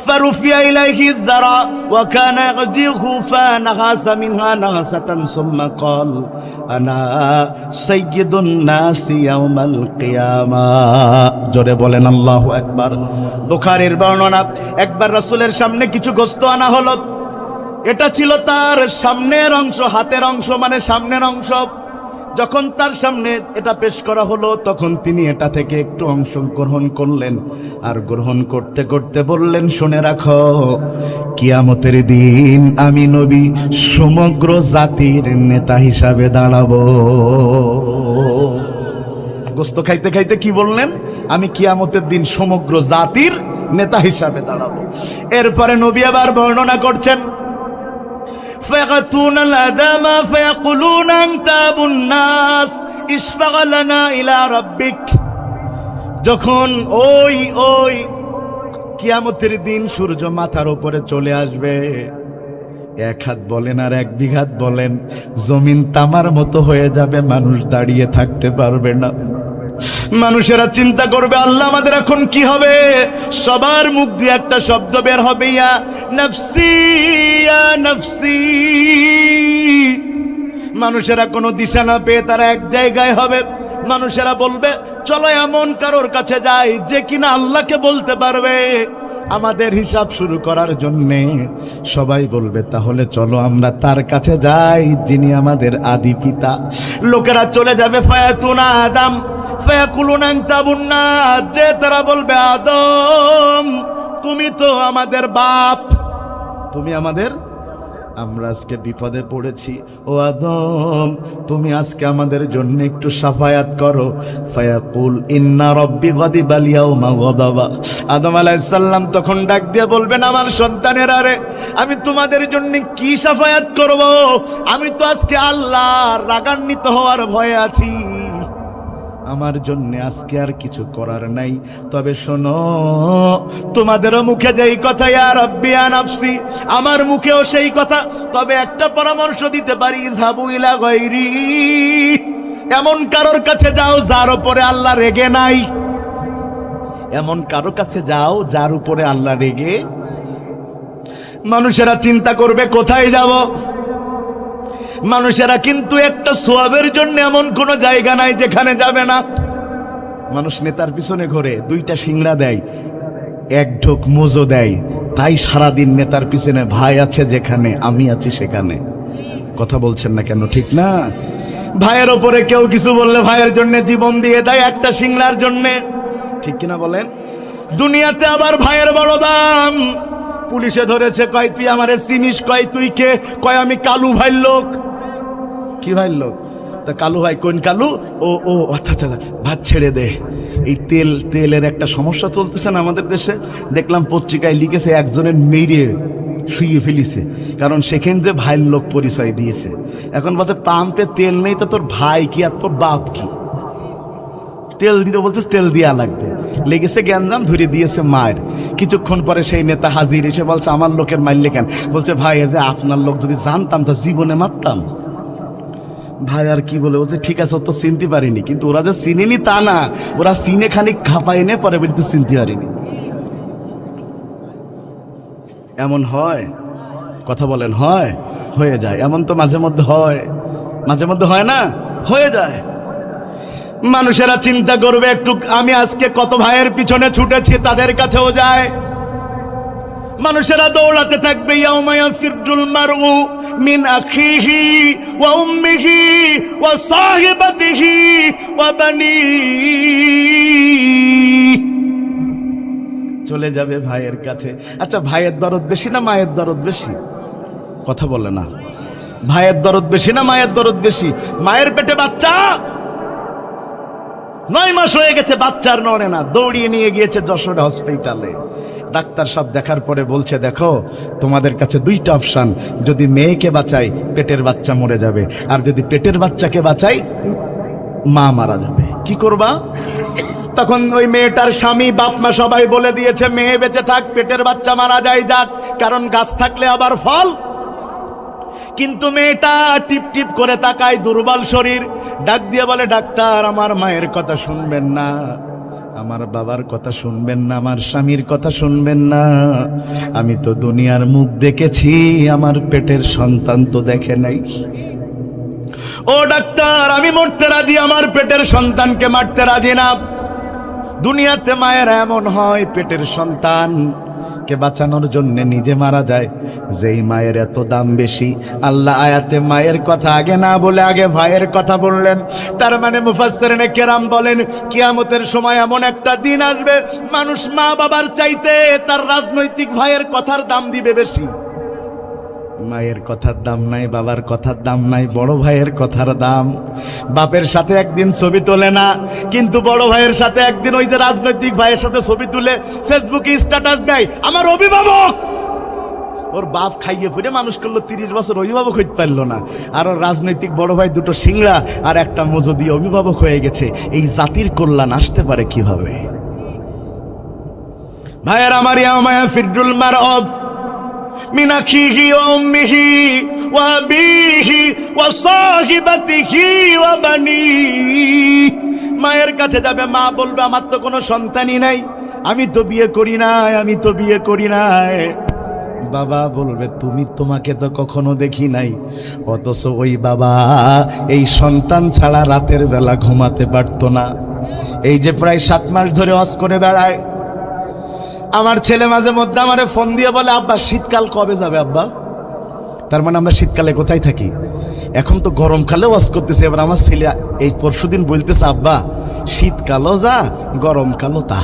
ফারুফিয়া ইলাইহি যারা ওয়া কানা ইয়াজিহু ফানাহাসা মিনহা নাহাসাতান সুম্মা ক্বাল আনা সাইয়্যিদুন নাসি ইয়াউমাল কিয়ামাহ। জোরে বলেন আল্লাহু আকবার। বুখারীর বর্ণনা, একবার রাসূলের সামনে কিছু গোশত আনা হলো। এটা ছিল তার সামনের অংশ, হাতের অংশ মানে সামনের অংশ। যখন তার সামনে এটা পেশ করা হলো তখন তিনি এটা থেকে একটু অংশ গ্রহণ করলেন, আর গ্রহণ করতে করতে বললেন, শুনে রাখো, কিয়ামতের দিন আমি নবী সমগ্র জাতির নেতা হিসাবে দাঁড়াবো। গোস্ত খাইতে খাইতে কি বললেন? আমি কিয়ামতের দিন সমগ্র জাতির নেতা হিসাবে দাঁড়াবো। এরপরে নবী আবার বর্ণনা করছেন, فيقتون الأدم فيقولون أنت أبو الناس اشفع لنا إلى ربك। যখন ওই কিয়ামতের দিন সূর্য মাথার উপরে চলে আসবে, এক হাত বলেন আর এক বিঘাত বলেন, জমিন তামার মতো হয়ে যাবে, মানুষ দাঁড়িয়ে থাকতে পারবে না। মানুষেরা চিন্তা করবে, আল্লাহ আমাদের এখন কি হবে? সবার মুখ দিয়ে একটা শব্দ বের হবে, ইয়া নফসি ইয়া নফসি। মানুষেরা কোনো দিশা না পেয়ে তারা এক জায়গায় হবে। মানুষেরা বলবে, চলো এমন কারোর কাছে যাই যে কিনা আল্লাহকে বলতে পারবে আমাদের হিসাব শুরু করার জন্যে। সবাই বলবে, তাহলে চলো আমরা তার কাছে যাই যিনি আমাদের আদি পিতা। লোকেরা চলে যাবে, ফায়াতুনা আদম ফায়াকুলুনা আনতা আবুন নাস, যে তারা বলবে, আদম তুমি তো আমাদের বাপ, তুমি আমাদের, আমরা আজকে বিপদে পড়েছি, ও আদম তুমি আজকে আমাদের জন্য একটু সাফায়াত করো। ফায়াকুল ইন্না রব্বি গাদিবাল ইয়াউমা গাদাবা। আদম আলাইহিস সালাম তখন ডাক দিয়ে বলবেন, আমার সন্তানেরা রে, আমি তোমাদের জন্য কি সাফায়াত করব? আমি তো আজকে আল্লাহ রাগান্বিত হওয়ার ভয়ে আছি, আমার জন্য আজকে আর কিছু করার নাই। তবে শোনো, তোমাদেরও মুখে যেই কথা ইয়া রাব্বি ইয়া নাফসি, আমার মুখেও সেই কথা। তবে একটা পরামর্শ দিতে পারি, ইযহাবু ইলা গায়রি, এমন কারোর কাছে যাও যার উপরে আল্লাহ রেগে নাই। এমন কারোর কাছে যাও যার উপরে আল্লাহ রেগে। মানুষেরা চিন্তা করবে কোথায় যাব? মানুষেরা কিন্তু একটা সোয়াবের জন্য এমন কোন জায়গা নাই যেখানে যাবে না। মানুষ নেতার পিছনে ঘোরে, দুইটা সিংড়া দেয়, এক ঢোক মোজো দেয়, তাই সারাদিন নেতার পিছনে। ভাই আছে যেখানে, আমি আছি সেখানে। কথা বলছেন না কেন? ঠিক না? ভাইয়ের ওপরে কেউ কিছু বললে ভাইয়ের জন্য জীবন দিয়ে দেয় একটা সিংড়ার জন্যে, ঠিক কিনা বলেন? দুনিয়াতে আবার ভাইয়ের বড় দাম। পুলিশে ধরেছে, কয় তুই আমারে চিনিস? কয় তুই কে? কয় আমি কালু ভাইয়ের লোক। কি ভাইয়ের লোক? তা কালু ভাই কোন কালু? ও আচ্ছা আচ্ছা, ভাত ছেড়ে দে। এই তেলের একটা সমস্যা চলতেছে না আমাদের দেশে। দেখলাম পত্রিকায় লিখেছে, একজনের মেরে শুয়ে ফেলিছে, কারণ সেখান যে ভাইয়ের লোক পরিচয় দিয়েছে। এখন বলছে পাম্পে তেল নেই, তো তোর ভাই কি আর তোর বাপ কি? তেল দিতে বলতে তেল দেওয়া লাগবে। লেগেছে গ্যাঞ্জাম, ধরে দিয়েছে মায়ের। কিছুক্ষণ পরে সেই নেতা হাজির, এসে বলছে, আমার লোকের মারলে কেন? বলছে, ভাই যে আপনার লোক যদি জানতাম তো জীবনে মারতাম। ভাই আর কি বলে? বলছে, ঠিক আছে, তো চিনতে পারিনি। কিন্তু ওরা যে চিনিনি তা না, ওরা চিনে খানিক খাপাই নে, পরে বলতে চিনতে পারিনি। এমন হয়? কথা বলেন, হয়? হয়ে যায়। এমন তো মাঝে মধ্যে হয়, মাঝে মধ্যে হয় না? হয়ে যায়। মানুষেরা চিন্তা করবে একটু, আমি আজকে কত ভাইয়ের পিছনে ছুটেছি, তাদের কাছেও যায়। মানুষেরা দৌড়াতে থাকবে, ইয়াউমা ইয়াফিরুল মারউ মিন আখিহি ওয়া উম্মিহি ওয়া সাহিবাতিহি ওয়া বানিহি। চলে যাবে ভাইয়ের কাছে। আচ্ছা, ভাইয়ের দরদ বেশি না মায়ের দরদ বেশি? কথা বলে না। ভাইয়ের দরদ বেশি না মায়ের দরদ বেশি? মায়ের পেটে বাচ্চা 9 মাস হয়ে গেছে, বাচ্চার নড়ে না, দৌড়িয়ে নিয়ে গিয়েছে যশোর হসপিটালে। ডাক্তার সব দেখার পরে বলছে, দেখো তোমাদের কাছে দুইটা অপশন, যদি মেয়েকে বাঁচাই পেটের বাচ্চা মরে যাবে, আর যদি পেটের বাচ্চাকে বাঁচাই মা মারা যাবে। কি করবা? তখন ওই মেয়েটার স্বামী, বাপ মা সবাই বলে দিয়েছে, মেয়ে বেঁচে থাক, পেটের বাচ্চা মারা যায় যাক, কারণ গাছ থাকলে আবার ফল। কিন্তু মেয়েটা টিপ টিপ করে তাকায়, দুর্বল শরীর, ডাক দিয়ে বলে, ডাক্তার আমার মায়ের কথা শুনবেন না, আমার বাবার কথা শুনবেন না, আমার স্বামীর কথা শুনবেন না। আমি তো দুনিয়ার মুখ দেখেছি, আমার পেটের সন্তান তো দেখে নাই। ও ডাক্তার, আমি মরতে রাজি, আমার পেটের সন্তানকে মারতে রাজি না। দুনিয়াতে মায়ের এমন হয়, পেটের সন্তান কে বাঁচানোর জন্য নিজে মারা যায়। যেই মায়ের এত দাম বেশি, আল্লাহ আয়াতে মায়ের কথা আগে না বলে আগে ভাইয়ের কথা বললেন। তার মানে মুফাসসিরিনে কেরাম বলেন, কিয়ামতের সময় এমন একটা দিন আসবে, মানুষ মা বাবার চাইতে তার রাজনৈতিক ভাইয়ের কথার দাম দিবে বেশি। মায়ের কথার দাম নাই, বাবার কথার দাম নাই, বড় ভাইয়ের কথার দাম। বাপের সাথে একদিন ছবি তোলে না, কিন্তু বড় ভাইয়ের সাথে একদিন ওই যে রাজনৈতিক ভাইয়ের সাথে ছবি তুলে ফেসবুকে স্ট্যাটাস দেয়, আমার অভিভাবক। ওর বাপ খাইয়ে ফুটে মানুষ করলো, 30 বছর অভিভাবক হইতে পারলো না, আর ওর রাজনৈতিক বড় ভাই দুটো সিংড়া আর একটা মজো দিয়ে অভিভাবক হয়ে গেছে। এই জাতির কল্যাণ আসতে পারে কিভাবে? ভাইয়ের আমার, ইয়ামায়া ফিরদুল মারআব মিন আখিহি ওয়া উম্মিহি ওয়া আবিহি ওয়া সাহিবাতিহি ওয়া বানিহি। মায়ের কাছে যাবে, মা বলবে আমার তো কোনো সন্তানই নাই, আমি তো বিয়ে করি নাই, আমি তো বিয়ে করি নাই। বাবা বলবে তোমাকে তো কখনো দেখি নাই, অথচ ওই বাবা এই সন্তান ছাড়া রাতের বেলা ঘুমাতে পারতো না। এই যে প্রায় 7 মাস ধরে হজ করে বেড়ায়, আমার ছেলে মাঝে মধ্যে আমারে ফোন দিয়ে বলে, আব্বা শীতকাল কবে যাবে আব্বা? তার মানে আমরা শীতকালে কোথায় থাকি? এখন তো গরমকালে ওয়াজ করতেছে। এবার আমার ছেলে এই পরশুদিন বলতেছে, আব্বা শীতকালও যা গরমকালও তা।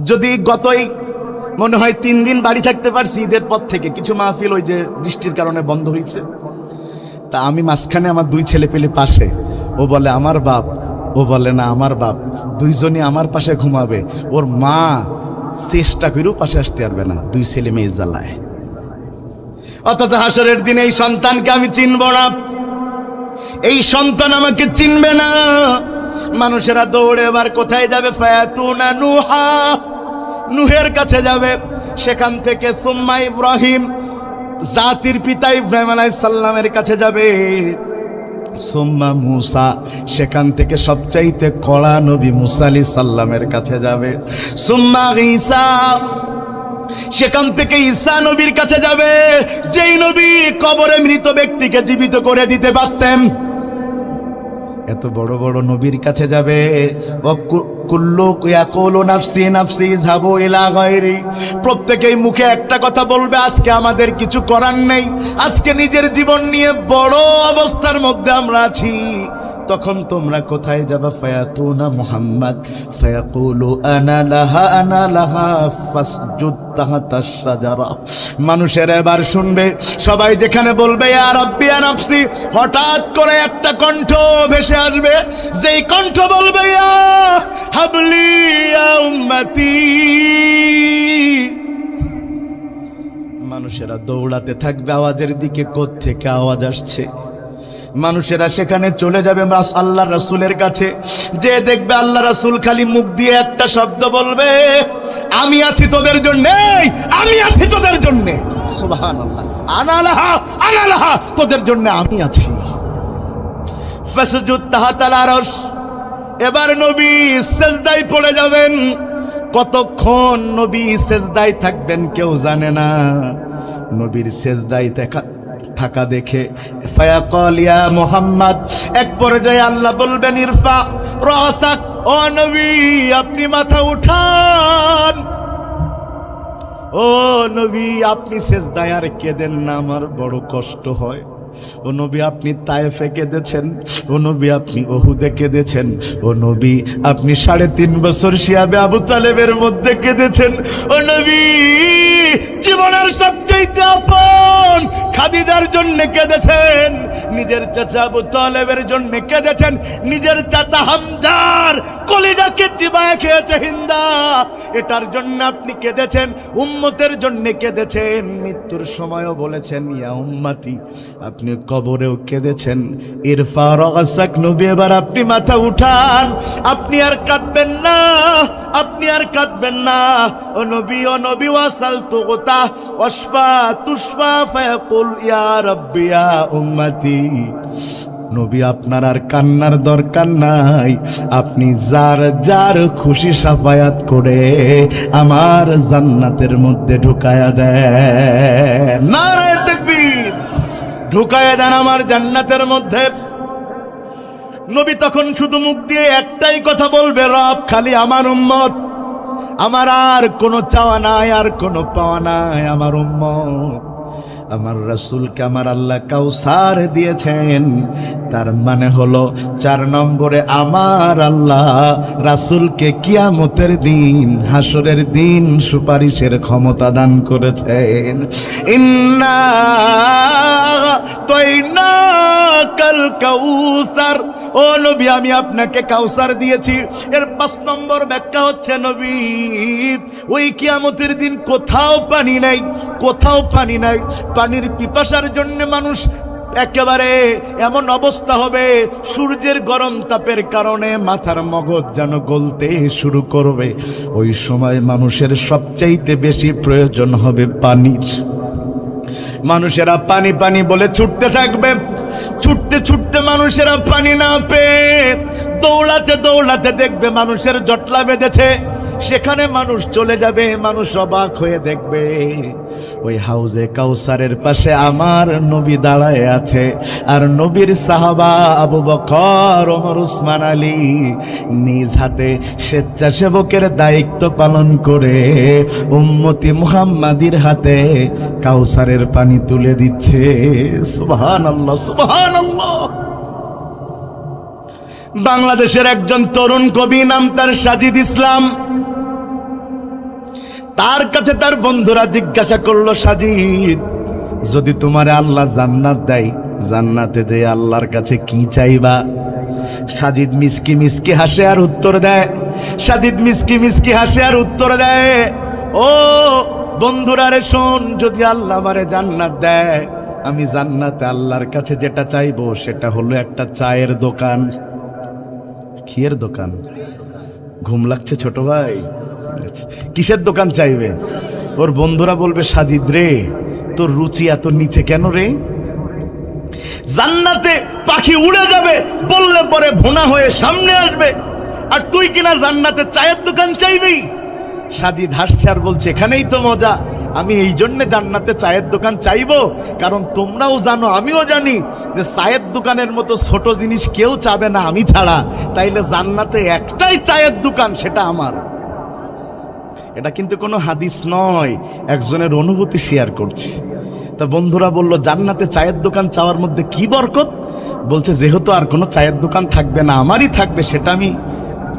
যদি গতই মনে হয় 3 দিন বাড়ি থাকতে পারছি, ঈদের পর থেকে কিছু মাহফিল ওই যে বৃষ্টির কারণে বন্ধ হয়েছে, তা আমি মাঝখানে, আমার 2 ছেলে পেলে পাশে, ও বলে আমার বাপ, ও বলে না আমার বাপ, দুইজনই আমার পাশে ঘুমাবে। ওর মা চেষ্টা করেও পাশে আসতে পারবে না, 2 ছেলে মেয়ে জ্বালায়। অথচ হাসরের দিনে এই সন্তানকে আমি চিনব না, এই সন্তান আমাকে চিনবে না। মানুষেরা দৌড়ে এবার কোথায় যাবে? ফায়াতুনা নুহা, নুহের কাছে যাবে। সেখান থেকে সুম্মা ইব্রাহিম, জাতির পিতা ইব্রাহিম আলাইহিস সালামের কাছে যাবে। সুম্মা মুসা, সেখান থেকে সবচাইতে কড়া নবী মুসা আলাইহিস সালামের কাছে যাবে। সুম্মা ঈসা, সেখান থেকে ঈসা নবীর কাছে যাবে, যেই নবী কবরে মৃত ব্যক্তিকে জীবিত করে দিতে পারতেন। এত বড় বড় নবীর কাছে যাবে। কুল্লু ইয়াকুলু নাফসি নাফসি যাবো ইলা গায়রি, প্রত্যেকেই মুখে একটা কথা বলবে, আজকে আমাদের কিছু করার নেই, আজকে নিজের জীবন নিয়ে বড় অবস্থার মধ্যে আমরা আছি। তখন তোমরা কোথায় যাবা? ফায়াতুনা মুহাম্মদ ফায়াকুলু আনা লাহা ফাসজুদ তাহতাশ শাজারা। মানুষের এবার শুনবে, সবাই যেখানে বলবে ইয়া রাব্বি ইয়া নাফসি, হঠাৎ করে একটা কণ্ঠ ভেসে আসবে, যেই কণ্ঠ বলবে ইয়া হাবলি ইয়া উম্মতি। মানুষেরা দৌড়াতে থাকবে আওয়াজের দিকে, কোত্থেকে আওয়াজ আসছে। মানুষেরা সেখানে চলে যাবে আল্লাহ রাসূলের কাছে, যে দেখবে আল্লাহ রাসূল খালি মুখ দিয়ে একটা শব্দ বলবে, আমি আছি তোদের জন্য, আমি আছি তোদের জন্য। সুবহানাল্লাহ, আনা লাহা, তোদের জন্য আমি আছি। ফাসজুদ তাহতাল আরশ, এবার নবী সিজদায় পড়ে যাবেন। কতক্ষণ নবী সিজদায় থাকবেন কেউ জানে না। নবীর সিজদায় থাকা দেখে ফায়াকাল ইয়া মুহাম্মদ, এক পর্যায়ে আল্লাহ বলবেন ইরফা রাসাক, ও নবী আপনি মাথা উঠান। ও নবী আপনি সিজদায় আর কেঁদেন না, আমার বড় কষ্ট হয়। ও নবী আপনি তায়েফে কেঁদেছেন, ও নবী আপনি উহুদে কেঁদেছেন, ও নবী আপনি 3.5 বছর শিয়াবে আবু তালেবের মধ্যে কেঁদেছেন। ও নবী জীবনের সবচেয়ে আপন খাদিজার জন্য কেঁদেছেন, নিজের চাচা আবু তালেবের জন্য কেঁদেছেন, নিজের চাচা হামজার কলিজাকে চিবায় খেয়েছে হিন্দা, এটার জন্য আপনি কেঁদেছেন। উম্মতের জন্য কেঁদেছেন, মৃত্যুর সময়ও বলেছেন ইয়া উম্মতি, আপনি কবরেও কেঁদেছেন। ইরফা রাসাক, নবী এবার আপনি মাথা উঠান, আপনি আর কাঁদবেন না, আপনি আর কাঁদবেন না। ও নবী ওয়াসালতু গুতা ওয়াশফা তুশফা ফায়াকুল ইয়া রাব্বি ইয়া উম্মতি। নবী আপনার আর কান্নার দরকার নাই, আপনি যার যার খুশি সাফায়াত করে আমার জান্নাতের মধ্যে ঢুকায়া দেন। নারে তাকবীর, ঢুকায়া দেন আমার জান্নাতের মধ্যে। নবী তখন শুধু মুখ দিয়ে একটাই কথা বলবে, রব খালি আমার উম্মত, আমার আর কোনো চাওয়া নাই, আর কোনো পাওয়া নাই, আমার উম্মত আমার রাসূলকে আমার আল্লাহ কাউসার দিয়েছেন, তার মানে হলো 4 নম্বরে আমার আল্লাহ রাসূলকে কিয়ামতের দিন, হাসরের দিন সুপারিশের ক্ষমতা দান করেছেন। ইন্না তাইনাকাল কাউসার, ও নবী আমি আপনাকে কাউসার দিয়েছি। এর 5 নম্বর ব্যাখ্যা হচ্ছে নবী ওই কিয়ামতের দিন কোথাও পানি নাই, কোথাও পানি নাই। পানির পিপাসার জন্য মানুষ একেবারে এমন অবস্থা হবে, সূর্যের গরম তাপের কারণে মাথার মগজ যেন গলতে শুরু করবে। ওই সময় মানুষের সবচাইতে বেশি প্রয়োজন হবে পানির। মানুষেরা পানি পানি বলে ছুটতে থাকবে, ছুটতে ছুটতে মানুষেরা পানি না পেয়ে দৌড়াতে দৌড়াতে দেখবে মানুষের জটলা বেঁধেছে, সেখানে মানুষ চলে যাবে। মানুষ অবাক হয়ে দেখবে ওই হাউজে কাউসারের পাশে আমার নবী দাঁড়ায় আছে, আর নবীর সাহাবা আবু বকর, ওমর, উসমান, আলী নিজ হাতে স্বেচ্ছাসেবকের দায়িত্ব পালন করে উম্মতি মুহাম্মাদির হাতে কাউসারের পানি তুলে দিচ্ছে। সুবহানাল্লাহ, সুবহানাল্লাহ। বাংলাদেশের একজন তরুণ কবি, নাম তার সাজিদ ইসলাম, তার কাছে তার বন্ধুরা জিজ্ঞাসা করলো, সাজিদ যদি তোমারে আল্লাহ জান্নাত দেয়, জান্নাতে যে আল্লাহর কাছে কি চাইবা? সাজিদ মিসকি মিসকি হাসে আর উত্তর দেয়, সাজিদ মিসকি মিসকি হাসে আর উত্তর দেয়, ও বন্ধুরা রে শোন, যদি আল্লাহ আমারে জান্নাত দেয়, আমি জান্নাতে আল্লাহর কাছে যেটা চাইবো সেটা হলো একটা চায়ের দোকান। কিয়ের দোকান? ঘুম লাগছে ছোট ভাই? কিসের দোকান চাইবে? ওর বন্ধুরা বলবে, সাজিদ রে তোর রুচি এত নিচে কেন রে? জান্নাতে পাখি উড়ে যাবে বললে পরে ভোনা হয়ে সামনে আসবে, আর তুই কিনা জান্নাতে চায়ের দোকান চাইবি? সাজিদ হাসছে আর বলছে, এখানেই তো মজা। আমি এই জন্যে জান্নাতে চায়ের দোকান চাইবো, কারণ তোমরাও জানো আমিও জানি যে চায়ের দোকানের মতো ছোট জিনিস কেউ চাবে না আমি ছাড়া। তাইলে জান্নাতে একটাই চায়ের দোকান, সেটা আমার। এটা কিন্তু কোনো হাদিস নয়, একজনের অনুভূতি শেয়ার করছি। তা বন্ধুরা বলল, জান্নাতে চায়ের দোকান চাওয়ার মধ্যে কি বরকত? বলছে, যেহেতু আর কোনো চায়ের দোকান থাকবে না, আমারই থাকবে, সেটা আমি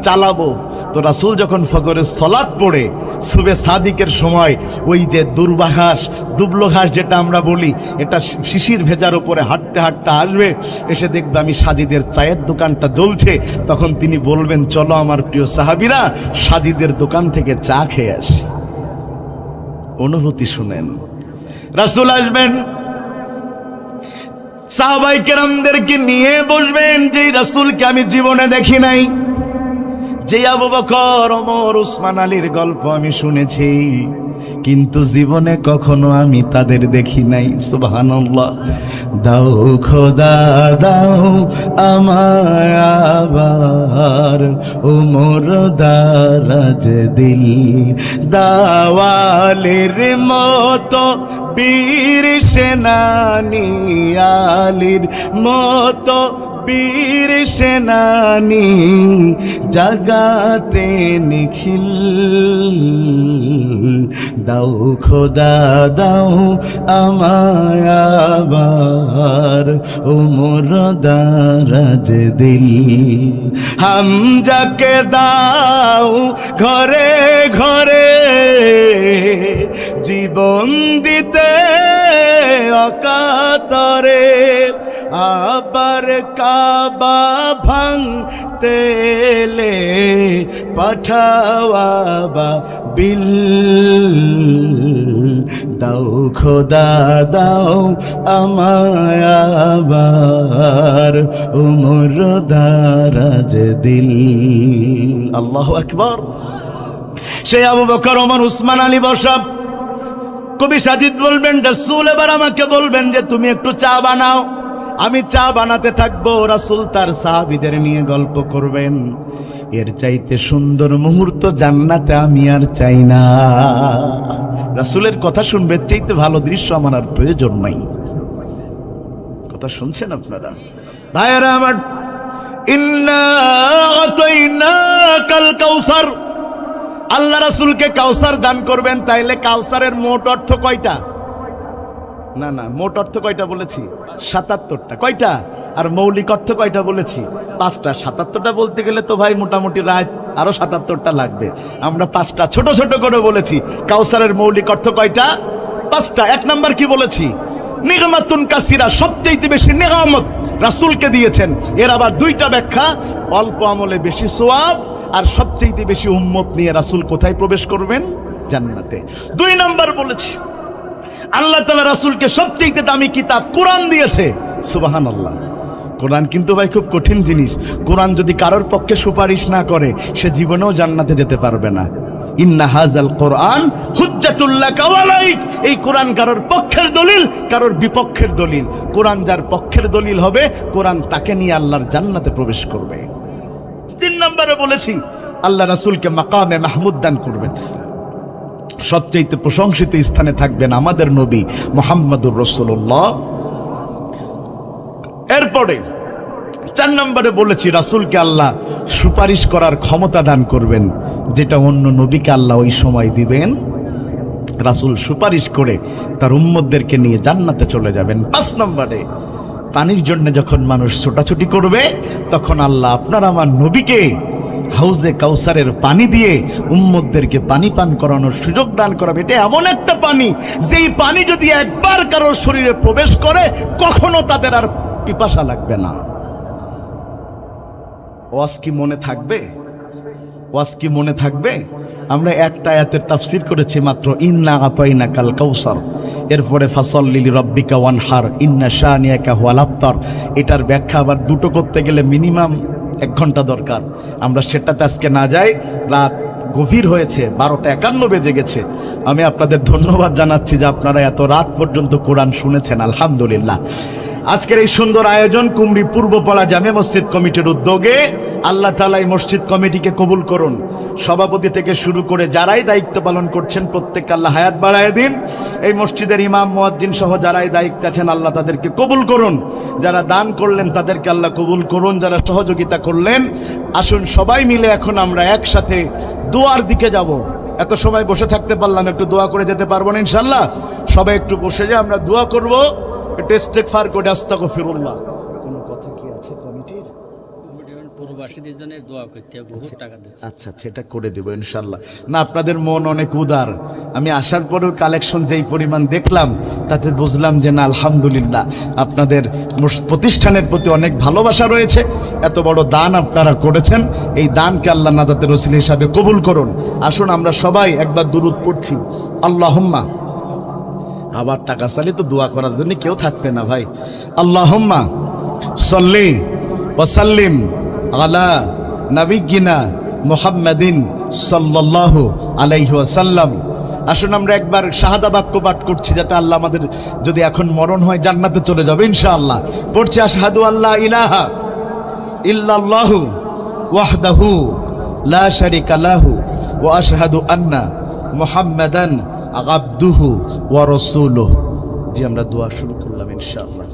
চালাবো। তো রাসূল যখন ফজরের সালাত পড়ে সুবে সাদিকের সময় ওই যে দুর্বাঘাস, দুবলো ঘাস যেটা আমরা বলি, এটা শিশির ভেজার উপরে হাঁটতে হাঁটতে আসবে, এসে দেখবে আমি সাজিদের চায়ের দোকানটা জ্বলছে, তখন তিনি বলবেন, চলো আমার প্রিয় সাহাবীরা সাজিদের দোকান থেকে চা খেয়ে আসি। অনুভূতি শুনেন। রাসূল আসবেন, সাহাবায়ে কেরামদেরকে নিয়ে বসবেন, যেই রাসূলকে আমি জীবনে দেখি নাই, যে আবু বকর, ওমর, উসমান, আলীর গল্প আমি শুনেছি, কিন্তু জীবনে কখনো আমি তাদের দেখি নাই। সুবহানাল্লাহ। দাও খোদা দাও আমায় আবার ওমর দারাজ দিল, দাওয়ালের মতো বীর সেনানি, আলীর মতো বীর সেনানি, জাগাতে নিখিল, দাও খোদা দাও আমায় আবার ওমর দারাজ দিল, হামজাকে দাও ঘরে ঘরে জীবন দিতে অকাতরে, আবার কাবা ভাঙতে এলে পাঠাওয়াবা বিল, দাও খোদা দাও আমায় আবার ওমর দারাজ দিল। আল্লাহু আকবার। সেই আবু বকর, ওমর, উসমান, আলী বসা। কবি সাজিদ বলবেন, রাসূল এবার আমাকে বলবেন যে তুমি একটু চা বানাও। আমি চা বানাতে থাকবো, রাসূল তার সাহাবীদের নিয়ে গল্প করবেন। এর চাইতে সুন্দর মুহূর্ত জান্নাতে আমি আর চাই না। রাসূলের কথা শুনবে, চাইতে ভালো দৃশ্য আমার আর প্রয়োজন নাই। কথা শুনছেন আপনারা ভাইয়েরা আমার? ইন্না আতাইনাকাল কাউসার, আল্লাহ রাসূলকে কাউসার দান করবেন। তাইলে কাউসারের মোট অর্থ কয়টা? না না, মোট অর্থ কয়টা বলেছি? ৭৭টা। কয়টা? আর মৌলিক অর্থ কয়টা বলেছি? 5টা। ৭৭টা বলতে গেলে তো ভাই মোটামুটি রাত আরো ৭৭টা লাগবে। আমরা 5টা ছোট ছোট করে বলেছি। কাউসারের মৌলিক অর্থ কয়টা? 5টা। 1 নাম্বার কি বলেছি? নিগমাতুন কাসিরা, সবচেয়ে বেশি নিয়ামত রাসূলকে দিয়েছেন। এর আবার 2টা ব্যাখ্যা, অল্প আমলে বেশি সওয়াব, আর সবচেয়ে বেশি উম্মত নিয়ে রাসূল কোথায় প্রবেশ করবেন? জান্নাতে। 2 নাম্বার বলেছি আল্লাহ তাআলা রাসূলকে সবচেয়ে দামি কিতাব কোরআন দিয়েছে। সুবহানাল্লাহ। কোরআন কিন্তু ভাই খুব কঠিন জিনিস। কোরআন যদি কারোর পক্ষে সুপারিশ না করে, সে জীবনেও জান্নাতে যেতে পারবে না। ইন্না হাযাল কোরআন হুজ্জাতুল লাকা ওয়া আলাইক। এই কোরআন কারোর পক্ষের দলিল, কারোর বিপক্ষের দলিল। কোরআন যার পক্ষের দলিল হবে, কোরআন তাকে নিয়ে আল্লাহর জান্নাতে প্রবেশ করবে। 3 নম্বরে বলেছি আল্লাহ রাসূলকে মাকামে মাহমুদ দান করবেন। সবচেয়ে প্রশংসিত স্থানে থাকবেন আমাদের নবী মুহাম্মদুর রাসূলুল্লাহ। এরপরে 4 নম্বরে বলেছি রাসূলকে আল্লাহ সুপারিশ করার ক্ষমতা দান করবেন, যেটা অন্য নবীকে আল্লাহ ওই সময় দিবেন। রাসূল সুপারিশ করে তার উম্মতদেরকে নিয়ে জান্নাতে চলে যাবেন। 5 নম্বরে পানির জন্য যখন মানুষ ছোটাছুটি করবে, তখন আল্লাহ আপনার আমার নবীকে হাউজে কাউসারের পানি দিয়ে উম্মতদেরকে পানি পান করানোর সুযোগ দান করাবে। এটা এমন একটা পানি, যেই পানি যদি একবার কারোর শরীরে প্রবেশ করে, কখনো তাদের আর পিপাসা লাগবে না। ওয়াজ কি মনে থাকবে? ওয়াজ কি মনে থাকবে? আমরা একটা আয়াতের তাফসীর করেছি মাত্র, ইন্না আতাইনাকাল কাউসার। এরপরে ফাসাল্লি লিরাব্বিকা ওয়ানহার ইন্না শানিয়াকা হুয়াল আবতার। এটার ব্যাখ্যা আবার দুটো করতে গেলে মিনিমাম 1 ঘন্টা দরকার। আমরা সেটাতে আজকে না যাই, রাত গভীর হয়েছে, 12টা 51 বেজে গেছে। আমি আপনাদের ধন্যবাদ জানাচ্ছি যে আপনারা এত রাত পর্যন্ত কোরআন শুনেছেন, আলহামদুলিল্লাহ। আজকের এই সুন্দর আয়োজন কুমরি পূর্বপাড়া জামে মসজিদ কমিটির উদ্যোগে। আল্লাহ তাআলা এই মসজিদ কমিটিকে কবুল করুন। সভাপতি থেকে শুরু করে যারাই দায়িত্ব পালন করছেন, প্রত্যেককে আল্লাহ হায়াত বাড়ায় দিন। এই মসজিদের ইমাম মুয়াজ্জিন সহ যারাই দায়িত্বে আছেন, আল্লাহ তাদেরকে কবুল করুন। যারা দান করলেন তাদেরকে আল্লাহ কবুল করুন। যারা সহযোগিতা করলেন, আসুন সবাই মিলে এখন আমরা একসাথে দোয়ার দিকে যাব। এত সময় বসে থাকতে পারলাম, একটু দোয়া করে যেতে পারবো না ইনশাআল্লাহ? সবাই একটু বসে যে আমরা দোয়া করব, একটু ইস্তেগফার করে আস্তাগফিরুল্লাহ। কোনো কথা কি আছে কমিটির? প্রবাসীদের জন্য দোয়া করতে বহুত টাকা দিচ্ছে। আচ্ছা, সেটা করে দেব ইনশাআল্লাহ। না, আপনাদের মন অনেক উদার। আমি আসার পরেও কালেকশন যেই পরিমাণ দেখলাম, তাতে বুঝলাম যে না, আলহামদুলিল্লাহ, আপনাদের প্রতিষ্ঠানের প্রতি অনেক ভালোবাসা রয়েছে। এত বড় দান আপনারা করেছেন, এই দানকে আল্লাহ নাজাতের ওসিলা হিসাবে কবুল করুন। আসুন আমরা সবাই একবার দুরূদ পড়ছি। আল্লাহুম্মা, আবার টাকা চাইলে তো দোয়া করার জন্য কেউ থাকবে না ভাই। আল্লাহুম্মা সাল্লি ওয়া সাল্লিম আলা নাবিয়িনা মুহাম্মাদিন সাল্লাল্লাহু আলাইহি ওয়াসাল্লাম। আসুন আমরা একবার শাহাদা বাক্য পাঠ করছি, যাতে আল্লাহ আমাদের যদি এখন মরণ হয় জান্নাতে চলে যাবে ইনশাআল্লাহ। পড়ছি আশহাদু আল্লা ইলাহা ইল্লাল্লাহু ওয়াহদাহু লা শারীকা লাহু ওয়া আশহাদু আন্না মুহাম্মাদান আবদুহু ওয়া রাসূলুহু। জি, আমরা দোয়া শুরু করলাম ইনশাআল্লাহ।